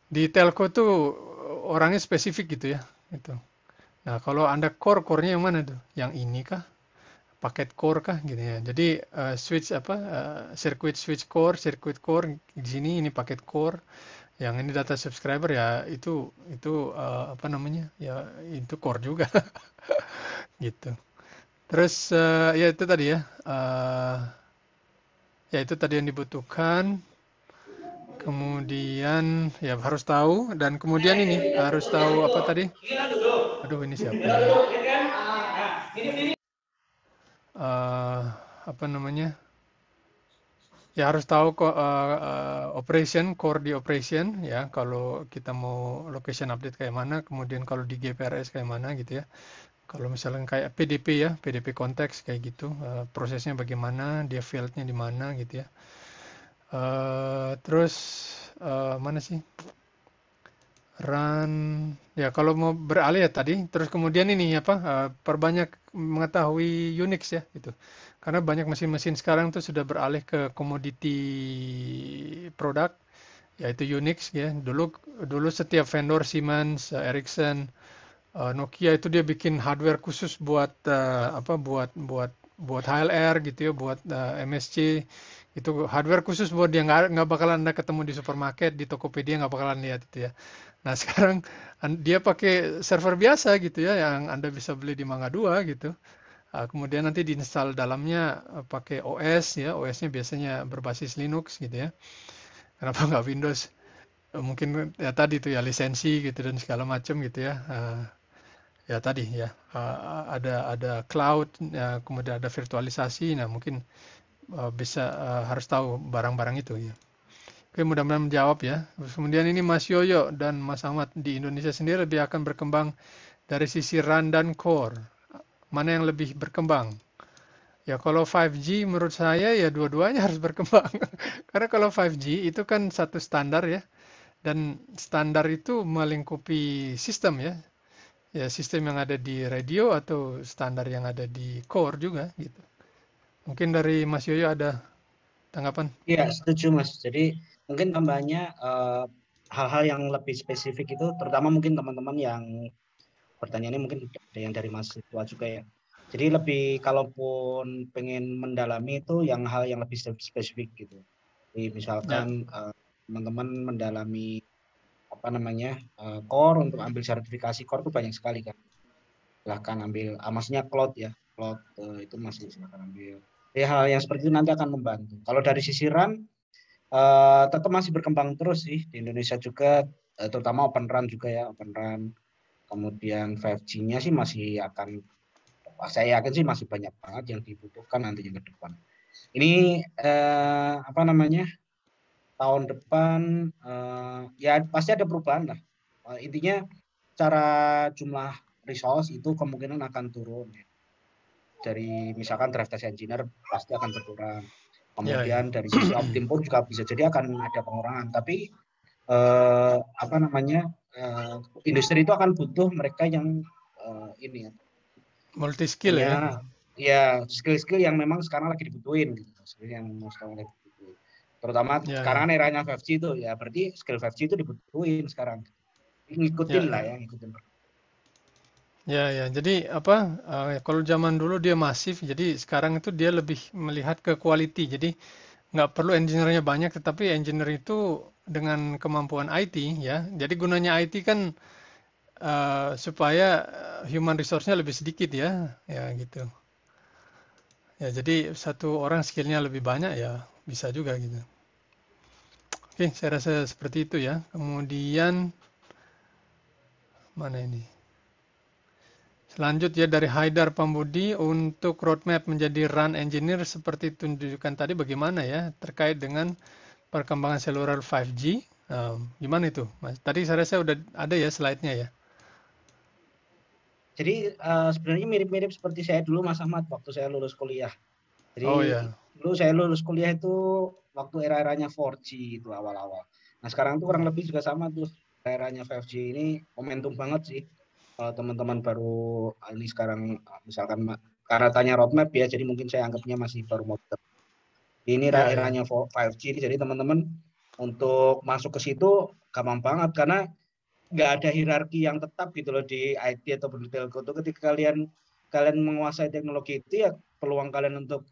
di telco tuh orangnya spesifik gitu ya. Gitu. Nah, kalau Anda core-nya yang mana tuh? Yang ini kah? Paket core kah gitu ya. Jadi circuit core di sini ini paket core, yang ini data subscriber ya itu apa namanya? Ya itu core juga gitu. Terus ya itu tadi ya. Ya itu tadi yang dibutuhkan. Kemudian ya harus tahu, dan kemudian ini harus tahu apa tadi? Aduh, ini siapa ini? Eh apa namanya? Ya harus tahu kok core di operation ya, kalau kita mau location update kayak mana, kemudian kalau di GPRS kayak mana gitu ya. Kalau misalnya kayak PDP ya, PDP konteks kayak gitu, prosesnya bagaimana, dia fieldnya di mana gitu ya. Terus mana sih? Run ya kalau mau beralih ya tadi, terus kemudian ini apa, perbanyak mengetahui Unix ya gitu, karena banyak mesin-mesin sekarang tuh sudah beralih ke commodity product, yaitu Unix ya. Dulu setiap vendor Siemens, Ericsson, Nokia itu dia bikin hardware khusus buat buat HLR gitu ya, buat MSC itu hardware khusus buat dia, nggak bakalan Anda ketemu di supermarket, di Tokopedia nggak bakalan lihat itu ya. Nah, sekarang dia pakai server biasa gitu ya, yang Anda bisa beli di Mangga 2 gitu. Kemudian nanti diinstal dalamnya pakai OS ya, OS-nya biasanya berbasis Linux gitu ya. Kenapa nggak Windows? Mungkin ya tadi tuh ya lisensi gitu dan segala macam gitu ya. Ya tadi ya, ada cloud, ya, kemudian ada virtualisasi. Nah, mungkin harus tahu barang-barang itu ya. Oke, mudah-mudahan menjawab ya. Terus kemudian ini Mas Yoyo dan Mas Ahmad, di Indonesia sendiri lebih akan berkembang dari sisi RAN dan core. Mana yang lebih berkembang? Ya kalau 5G menurut saya ya dua-duanya harus berkembang. Karena kalau 5G itu kan satu standar ya, dan standar itu melingkupi sistem ya. Ya sistem yang ada di radio atau standar yang ada di core juga gitu. Mungkin dari Mas Yoyo ada tanggapan? Iya, setuju Mas. Jadi mungkin tambahnya hal-hal yang lebih spesifik itu, terutama mungkin teman-teman yang pertanyaannya mungkin ada yang dari mahasiswa juga ya. Jadi lebih kalaupun pengen mendalami itu yang hal yang lebih spesifik gitu. Jadi Ya, misalkan teman-teman mendalami apa namanya core, untuk ambil sertifikasi core itu banyak sekali kan. Silahkan ambil, maksudnya cloud ya, cloud itu masih silahkan ambil. Jadi hal yang seperti itu nanti akan membantu. Kalau dari sisi RAN tetap masih berkembang terus sih di Indonesia juga, terutama Open RAN juga ya, Open RAN. Kemudian 5G-nya sih masih akan, saya yakin sih masih banyak banget yang dibutuhkan nantinya ke depan. Ini apa namanya, tahun depan ya pasti ada perubahan lah. Intinya cara jumlah resource itu kemungkinan akan turun ya. Dari misalkan drive test engineer pasti akan berkurang. ya, ya. Kemudian dari sisi optim pun juga bisa jadi akan ada pengurangan. Tapi apa namanya, industri itu akan butuh mereka yang ini ya, Multi skill ya. punya ya skill-skill yang memang sekarang lagi dibutuhin gitu, skill yang sekarang lagi dibutuhin. Terutama Ya, sekarang ya. kan eranya 5G itu ya, berarti skill 5G itu dibutuhin sekarang. Ngikutin Ya, lah ya. ya, ngikutin. Ya, ya. Jadi apa? Kalau zaman dulu dia masif, jadi sekarang itu dia lebih melihat ke quality. Jadi nggak perlu engineer-nya banyak, tetapi engineer itu dengan kemampuan IT ya. Jadi gunanya IT kan supaya human resource-nya lebih sedikit ya, ya gitu. Ya, jadi satu orang skillnya lebih banyak ya bisa juga gitu. Oke, saya rasa seperti itu ya. Kemudian mana ini? Selanjutnya dari Haidar Pambudi, untuk roadmap menjadi run engineer seperti tunjukkan tadi bagaimana ya terkait dengan perkembangan seluler 5G. Gimana itu, Mas? Tadi saya rasa udah ada ya slide-nya ya. Jadi sebenarnya mirip-mirip seperti saya dulu Mas Ahmad waktu saya lulus kuliah. Oh Jadi ya. dulu saya lulus kuliah itu waktu era-eranya 4G itu awal-awal. Nah sekarang tuh kurang lebih juga sama tuh era-eranya 5G ini momentum banget sih. Kalau teman-teman baru ini sekarang misalkan karena tanya roadmap ya, jadi mungkin saya anggapnya masih baru mau. Ini Ya, ya. eranya 5G, jadi teman-teman untuk masuk ke situ gampang banget karena nggak ada hierarki yang tetap gitu loh di IT atau di telco itu. Ketika kalian kalian menguasai teknologi itu ya peluang kalian untuk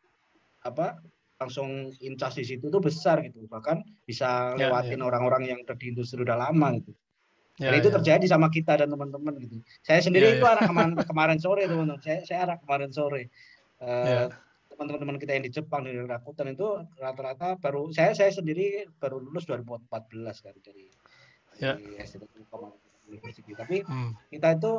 apa langsung incas di situ tuh besar gitu, bahkan bisa Ya, ya. lewatin orang-orang yang udah di industri udah lama gitu. Dan Ya, itu ya. terjadi sama kita dan teman-teman gitu. Saya Ya, sendiri itu ya. anak kemarin sore teman-teman. Saya anak kemarin sore. Eh, Ya. Teman-teman kita yang di Jepang di Rakuten itu rata-rata baru saya sendiri baru lulus 2014 kan Ya. dari SDT University. Tapi Hmm. kita itu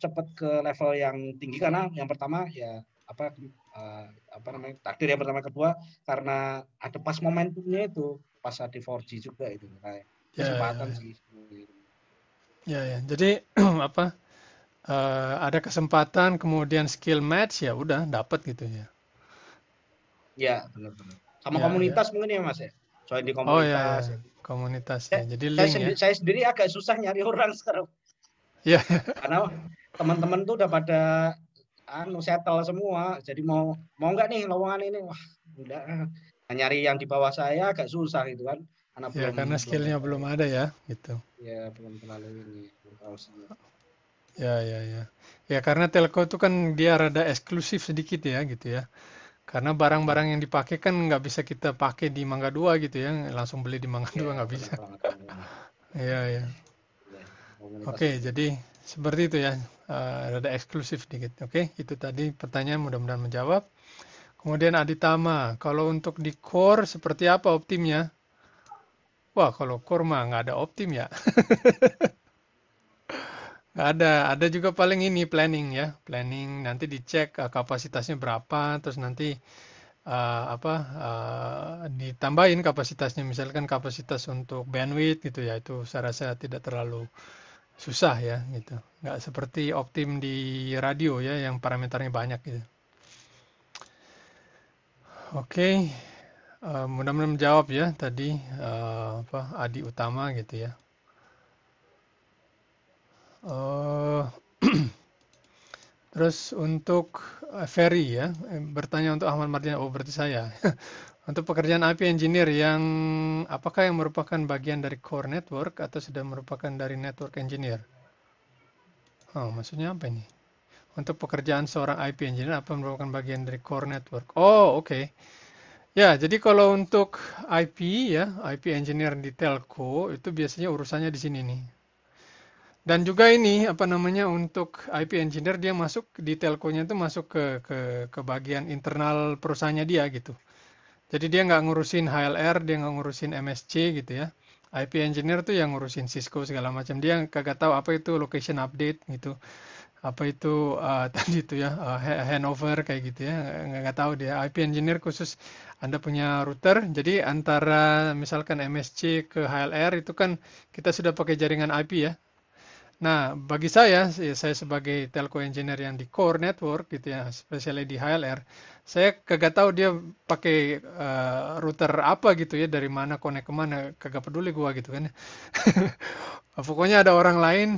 cepat ke level yang tinggi karena yang pertama ya apa namanya takdir, yang pertama, kedua karena ada pas momentumnya itu pas di 4G juga itu kayak Ya, ya, kesempatan ya. sih. Ya, ya. Jadi apa? Ada kesempatan kemudian skill match ya udah dapat gitu ya. Ya benar-benar sama Ya, ya. komunitas mungkin ya Mas ya, join di Oh ya, ya. komunitas ya. Komunitas ya. saya, Jadi link ya. saya sendiri agak susah nyari orang sekarang Ya. karena teman-teman tuh udah pada settle semua, jadi mau nggak nih lowongan ini, wah udah nyari yang di bawah saya agak susah gitu kan karena Ya, karena belum skillnya belum terlalu, ada ya gitu. ya belum terlalu ini belum terlalu senior. Ya, ya, ya. Ya, karena telco itu kan dia rada eksklusif sedikit ya gitu ya. Karena barang-barang yang dipakai kan nggak bisa kita pakai di Mangga 2 gitu ya. Langsung beli di Mangga 2 Ya nggak benar bisa. banget ini. Ya, ya. Ya, komunitas Oke, itu jadi seperti itu ya. Rada eksklusif sedikit. Oke, itu tadi pertanyaan mudah-mudahan menjawab. Kemudian Aditama, kalau untuk di core seperti apa optimnya? Wah, kalau core mah nggak ada optim ya. Nggak ada. Ada juga paling ini planning ya. Planning nanti dicek kapasitasnya berapa, terus nanti ditambahin kapasitasnya. Misalkan kapasitas untuk bandwidth gitu ya. Itu saya rasa tidak terlalu susah ya gitu. Nggak seperti optim di radio ya yang parameternya banyak gitu. Oke, mudah-mudahan menjawab ya tadi Adi Utama gitu ya. Eh, Terus untuk Ferry ya, bertanya untuk Ahmad Mardian, oh berarti saya. Untuk pekerjaan IP engineer yang apakah yang merupakan bagian dari core network atau sudah merupakan dari network engineer? Oh, maksudnya apa ini? Untuk pekerjaan seorang IP engineer apa merupakan bagian dari core network? Oh, oke. Ya, jadi kalau untuk IP ya, IP engineer di telco itu biasanya urusannya di sini nih. Dan juga ini apa namanya untuk IP engineer dia masuk di telkonya itu masuk ke bagian internal perusahaannya dia gitu. Jadi dia nggak ngurusin HLR, dia nggak ngurusin MSC gitu ya. IP engineer tuh yang ngurusin Cisco segala macam. Dia kagak tahu apa itu location update gitu. Apa itu tadi itu ya handover kayak gitu ya. Nggak tahu dia. IP engineer khusus Anda punya router. Jadi antara misalkan MSC ke HLR itu kan kita sudah pakai jaringan IP ya. Nah, bagi saya, ya saya sebagai telco engineer yang di core network gitu ya, spesialnya di HLR, saya kagak tahu dia pakai router apa gitu ya, dari mana connect ke mana, kagak peduli gua gitu kan. Pokoknya ada orang lain,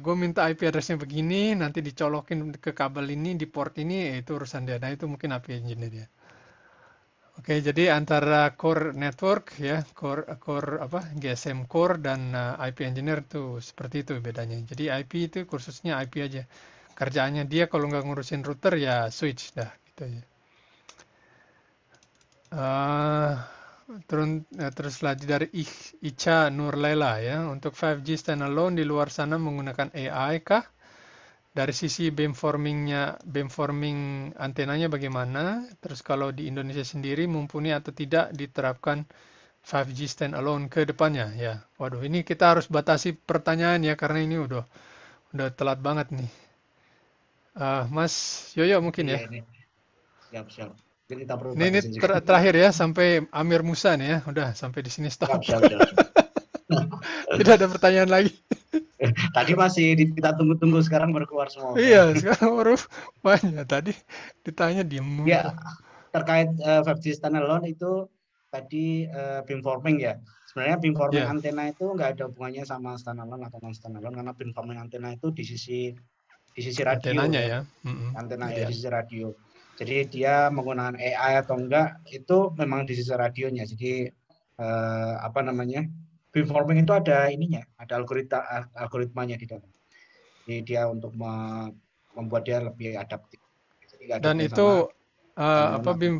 gue minta IP address-nya begini, nanti dicolokin ke kabel ini, di port ini, ya itu urusan dia. Nah, itu mungkin IP engineer ya. Oke, jadi antara core network ya, core apa GSM core dan IP engineer tuh seperti itu bedanya. Jadi IP itu khususnya IP aja. Kerjaannya dia kalau nggak ngurusin router ya switch dah gitu aja. Eh, terus lagi dari Ica Nurlela ya, untuk 5G standalone di luar sana menggunakan AI kah? Dari sisi beamforming antenanya bagaimana? Terus kalau di Indonesia sendiri mumpuni atau tidak diterapkan 5G standalone ke depannya ya. Waduh, ini kita harus batasi pertanyaan ya karena ini udah telat banget nih. Mas Yoyo mungkin ya. Iya ini siap. Jadi kita perlu Ini batasin juga. terakhir ya sampai Amir Musa nih ya. Udah sampai di sini stop. Siap. Tidak ada pertanyaan lagi. Tadi masih kita tunggu-tunggu, sekarang baru keluar semua. Iya, sekarang baru banyak. Tadi ditanya diem mulu. Ya, terkait 5G standalone itu tadi beamforming ya. Sebenarnya beamforming Ya, antena itu nggak ada hubungannya sama standalone atau non standalone, karena beamforming antena itu di sisi radio antenanya ya, ya. Mm-mm. antena ya, Iya. di sisi radio. Jadi dia menggunakan AI atau enggak itu memang di sisi radionya. Jadi apa namanya, beamforming itu ada ininya, ada algoritmanya di dalam. Jadi dia untuk membuat dia lebih adaptif. Jadi nggak ada Dan hubungannya sama itu apa standalone atau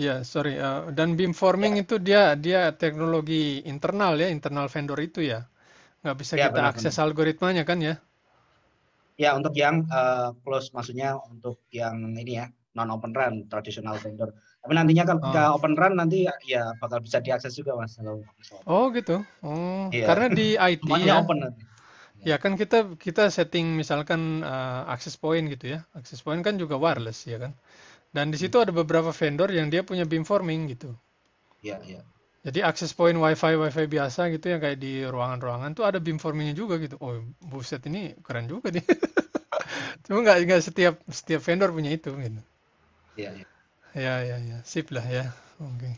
ya sorry dan beamforming ya, itu dia teknologi internal ya, internal vendor itu ya. Nggak bisa ya, kita benar-benar. akses algoritmanya kan ya? Ya, untuk yang close, maksudnya untuk yang ini ya, non open run, tradisional vendor. Tapi nantinya kalau Oh, kita open run nanti ya bakal bisa diakses juga Mas kalau soal. oh gitu. Oh, Iya, karena di IT semuanya ya, open nanti. Ya, ya kan kita setting misalkan access point gitu ya. Access point kan juga wireless ya kan. Dan di situ ada beberapa vendor yang dia punya beamforming gitu. ya, ya. Jadi access point wifi biasa gitu yang kayak di ruangan-ruangan tuh ada beamformingnya juga gitu. Oh buset ini keren juga nih. Cuma nggak setiap setiap vendor punya itu gitu. Ya, ya. Ya, sip lah ya. Oke.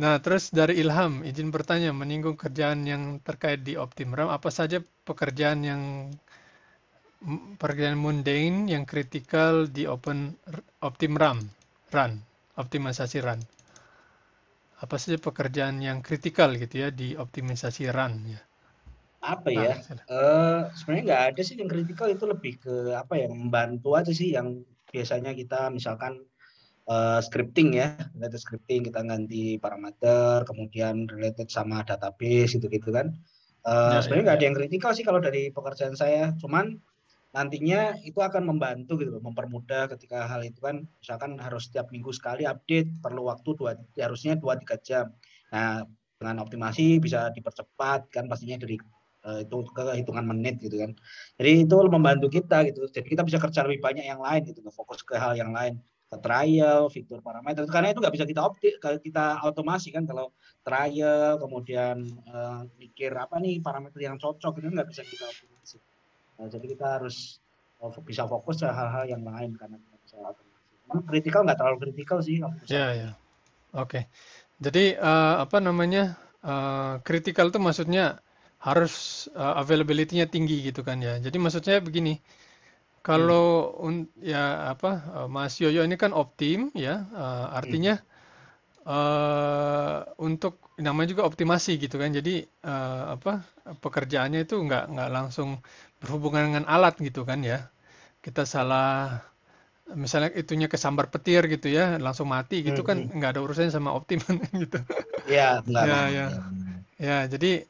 Nah, terus dari Ilham, izin bertanya, menyinggung kerjaan yang terkait di Optimram, apa saja pekerjaan yang pekerjaan mundane yang kritikal di Optimram, run, optimisasi run. Apa saja pekerjaan yang kritikal gitu ya di optimisasi run ya. Apa Nah, ya? Sebenarnya nggak ada sih yang kritikal, itu lebih ke apa ya, membantu aja sih, yang biasanya kita misalkan scripting ya, related scripting, kita ganti parameter, kemudian related sama database gitu-gitu kan. Sebenarnya nggak ada ya. yang kritikal sih kalau dari pekerjaan saya, cuman nantinya itu akan membantu gitu loh, mempermudah ketika hal itu kan, misalkan harus setiap minggu sekali update, perlu waktu harusnya 2-3 jam. Nah, dengan optimasi bisa dipercepat kan, pastinya dari itu ke hitungan menit gitu kan. Jadi itu membantu kita gitu. Jadi kita bisa kerja lebih banyak yang lain gitu, fokus ke hal yang lain, ke trial, fitur parameter. Karena itu nggak bisa kita otomasi kan, kalau trial kemudian mikir apa nih parameter yang cocok itu nggak bisa kita optimasi. Nah, jadi kita harus bisa fokus ke hal-hal yang lain karena kita bisa otomasi. Cuman kritikal nggak terlalu kritikal sih kalau menurut saya. Ya. Oke. Jadi apa namanya? Kritikal itu maksudnya harus availability-nya tinggi gitu kan ya. Jadi maksudnya begini, Hmm. kalau ya apa Mas Yoyo ini kan optim ya, Hmm. artinya untuk namanya juga optimasi gitu kan. Jadi apa pekerjaannya itu nggak langsung berhubungan dengan alat gitu kan ya. Kita Ya. salah misalnya itunya kesambar petir gitu ya, langsung mati gitu Hmm. kan Hmm. nggak ada urusannya sama optim gitu. Ya, nggak Ya, paham ya. ya, benar. Ya, jadi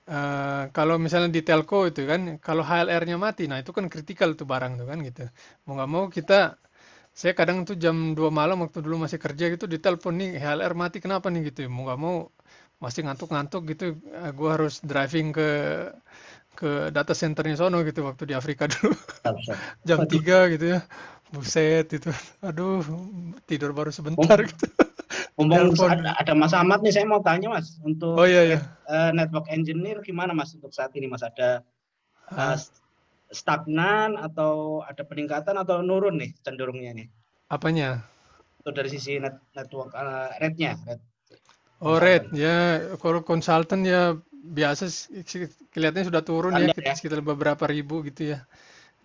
kalau misalnya di telco itu kan, kalau HLR-nya mati, nah itu kan kritikal tuh barang tuh kan gitu. Mau nggak mau saya kadang tuh jam 2 malam waktu dulu masih kerja gitu ditelepon nih HLR mati kenapa nih gitu. Mau nggak mau masih ngantuk-ngantuk gitu, gua harus driving ke data centernya sono gitu waktu di Afrika dulu Siap, siap. jam Waduh, 3 gitu ya. Buset itu. Aduh, tidur baru sebentar Mum- gitu. mumpung Ditelepon. ada Mas Ahmad nih, saya mau tanya Mas, Oh untuk iya ya. network engineer gimana Mas untuk saat ini Mas? Ada eh, Hah? stagnan atau ada peningkatan atau nurun nih cenderungnya nih? Apanya? Itu dari sisi network rate-nya, rate Oh, red consultant. ya. Kalau konsultan ya biasa kelihatannya sudah turun ya Standar ya. sekitar beberapa ribu gitu ya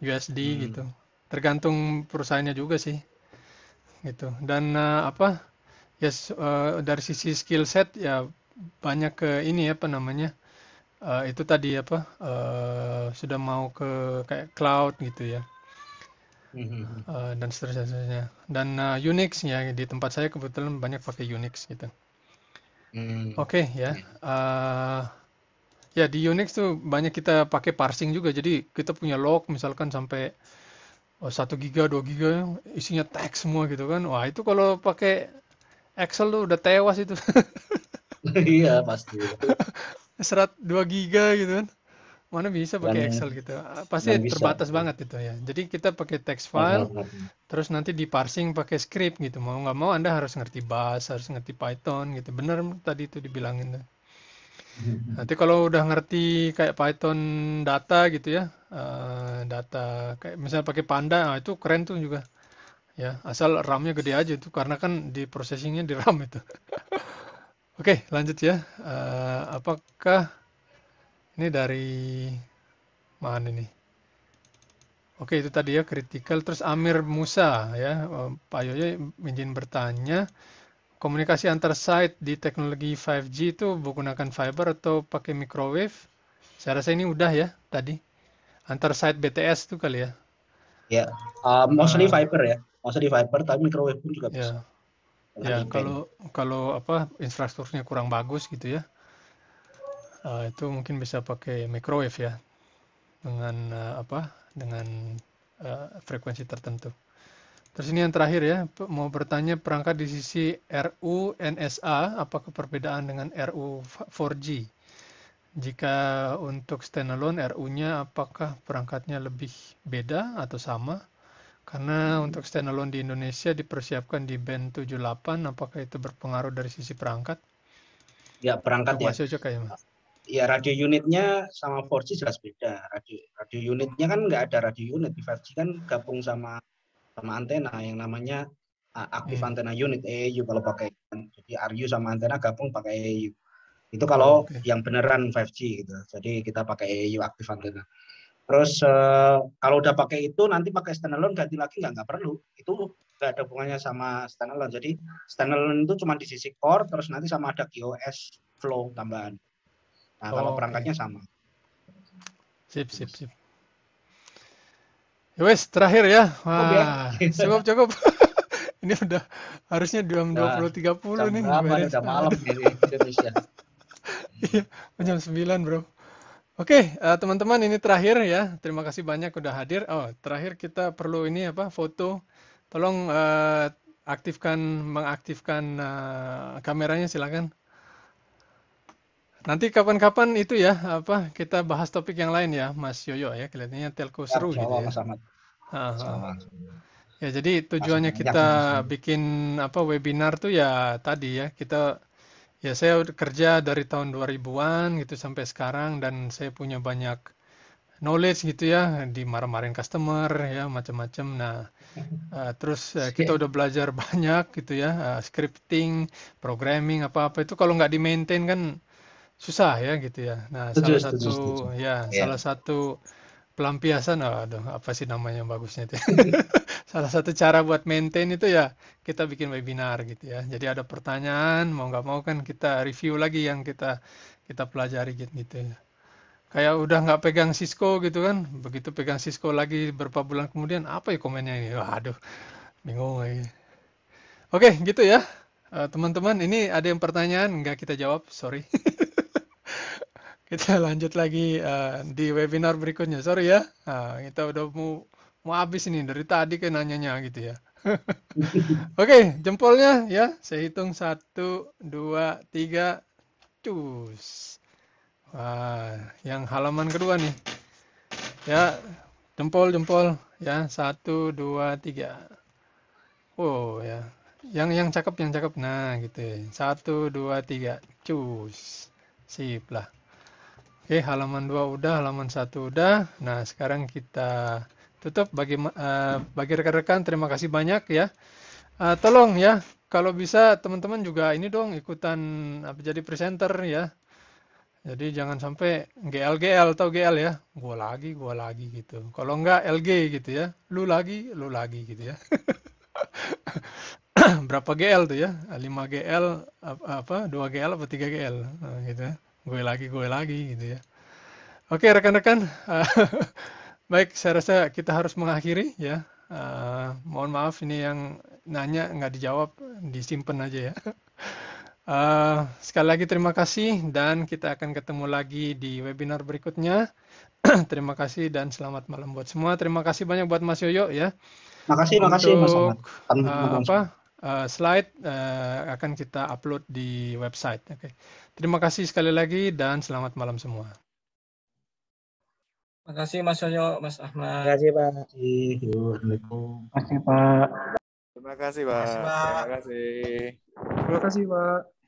USD gitu. Hmm. Tergantung perusahaannya juga sih gitu. Dan apa ya dari sisi skill set ya banyak ke ini apa namanya itu tadi apa sudah mau ke kayak cloud gitu ya Hmm. Hmm. dan seterusnya. Dan Unix ya di tempat saya kebetulan banyak pakai Unix gitu. Hmm. Oke ya. Ya. Ya di Unix tuh banyak kita pakai parsing juga. Jadi kita punya log misalkan sampai 1 giga, 2 giga isinya teks semua gitu kan. Wah, itu kalau pakai Excel tuh udah tewas itu. Iya pasti. Serat 2 giga gitu kan. Mana bisa Dan pakai Excel gitu. Pasti dan bisa. terbatas banget itu ya. Jadi kita pakai text file, Benar-benar. terus nanti di parsing pakai script gitu. Mau nggak mau Anda harus ngerti Bash, harus ngerti Python gitu. Bener tadi itu dibilangin tuh. Nanti kalau udah ngerti kayak Python data gitu ya, data kayak misalnya pakai Panda, nah itu keren tuh juga. Ya, asal RAM-nya gede aja tuh, karena kan di processing-nya di RAM itu. Oke, lanjut ya. Apakah ini dari mana nih? Oke, itu tadi ya critical. Terus Amir Musa ya, Pak Yoyo izin bertanya, komunikasi antar site di teknologi 5G itu menggunakan fiber atau pakai microwave? Saya rasa ini udah ya tadi. Antar site BTS tuh kali ya. Ya, mostly Ah, fiber ya. Mostly fiber, tapi microwave pun juga bisa. ya, Dengan ya e-bank. kalau apa infrastrukturnya kurang bagus gitu ya, itu mungkin bisa pakai microwave ya dengan apa? Dengan frekuensi tertentu. Terus ini yang terakhir ya, mau bertanya perangkat di sisi RU NSA, apakah perbedaan dengan RU 4G? Jika untuk standalone RU-nya apakah perangkatnya lebih beda atau sama? Karena untuk standalone di Indonesia dipersiapkan di band 78, apakah itu berpengaruh dari sisi perangkat? Ya, perangkat Untuk ya. Mas Yojo kayaknya. Ya, radio unitnya sama 4G jelas beda. Radio unitnya kan nggak ada radio unit. Di 5G kan gabung sama antena yang namanya aktif Hmm. antena unit AAU kalau pakai. Jadi RU sama antena gabung pakai AAU. Itu Oh, kalau oke. yang beneran 5G gitu. Jadi kita pakai AAU aktif antena. Terus kalau udah pakai itu nanti pakai standalone ganti lagi nggak perlu. Itu nggak ada hubungannya sama standalone. Jadi standalone itu cuma di sisi core, terus nanti sama ada QoS flow tambahan. Nah, kalau Oh, oke. perangkatnya sama. Sip, sip, sip. Ya wes, terakhir ya. Cukup ya. Wah, cukup, cukup. Ini udah harusnya jam Udah 20.30 jam nih berapa nih? beres. Udah malam Aduh, di Indonesia. iya, jam 9, Bro. Oke, teman-teman ini terakhir ya. Terima kasih banyak udah hadir. Oh, terakhir kita perlu ini apa? Foto. Tolong mengaktifkan kameranya silakan. Nanti kapan-kapan itu ya, apa kita bahas topik yang lain ya, Mas Yoyo ya. Kelihatannya telco Ya, seru Insya gitu Allah ya. Mas Ahmad. Ah, Insya ah. Allah. Ya, jadi Masih tujuannya banyak kita mas. bikin apa webinar tuh ya tadi ya, kita ya saya udah kerja dari tahun 2000-an gitu sampai sekarang dan saya punya banyak knowledge gitu ya, dimarah-marahin customer ya, macam-macam. Nah, terus kita udah belajar banyak gitu ya, scripting, programming apa-apa itu kalau nggak di-maintain kan susah ya gitu ya. Nah, Setuju, setuju, setuju. Ya. salah satu pelampiasan, aduh apa sih namanya bagusnya itu? Salah satu cara buat maintain itu ya kita bikin webinar gitu ya. Jadi ada pertanyaan, mau nggak mau kan kita review lagi yang kita kita pelajari gitu ya. Kayak udah nggak pegang Cisco gitu kan, begitu pegang Cisco lagi beberapa bulan kemudian apa ya komennya ini? Waduh, bingung lagi. Oke, gitu ya. Teman-teman, ini ada yang pertanyaan nggak kita jawab, sorry. Kita lanjut lagi di webinar berikutnya. Sorry ya, kita udah mau habis ini dari tadi kan nanyanya gitu ya. Oke, jempolnya ya. Saya hitung 1, 2, 3, cus. Wah, yang halaman kedua nih. Ya, jempol ya. 1, 2, 3. Oh ya, yang cakep yang cakep. Nah gitu ya. 1, 2, 3, cus. Sip lah. Oke, halaman 2 udah, halaman 1 udah. Nah, sekarang kita tutup bagi rekan-rekan terima kasih banyak ya. Tolong ya, kalau bisa teman-teman juga ini dong ikutan apa jadi presenter ya. Jadi jangan sampai GL atau GL ya. Gua lagi gitu. Kalau enggak LG gitu ya. Lu lagi gitu ya. Berapa GL tuh ya? 5 GL apa 2 GL apa 3 GL gitu ya. Gue lagi gitu ya. Oke, rekan-rekan. Baik, saya rasa kita harus mengakhiri ya. Mohon maaf ini yang nanya nggak dijawab, disimpan aja ya. Sekali lagi terima kasih dan kita akan ketemu lagi di webinar berikutnya. Terima kasih dan selamat malam buat semua. Terima kasih banyak buat Mas Yoyo ya. Makasih Mas Ahmad. Untuk Teman-teman semua. slide akan kita upload di website. Oke. Terima kasih sekali lagi dan selamat malam semua. Terima kasih Mas Yoyo, Mas Ahmad. Terima kasih Pak. Assalamualaikum. Terima kasih Pak. Terima kasih, Pak. Terima kasih, Pak. Terima kasih. Terima kasih Pak.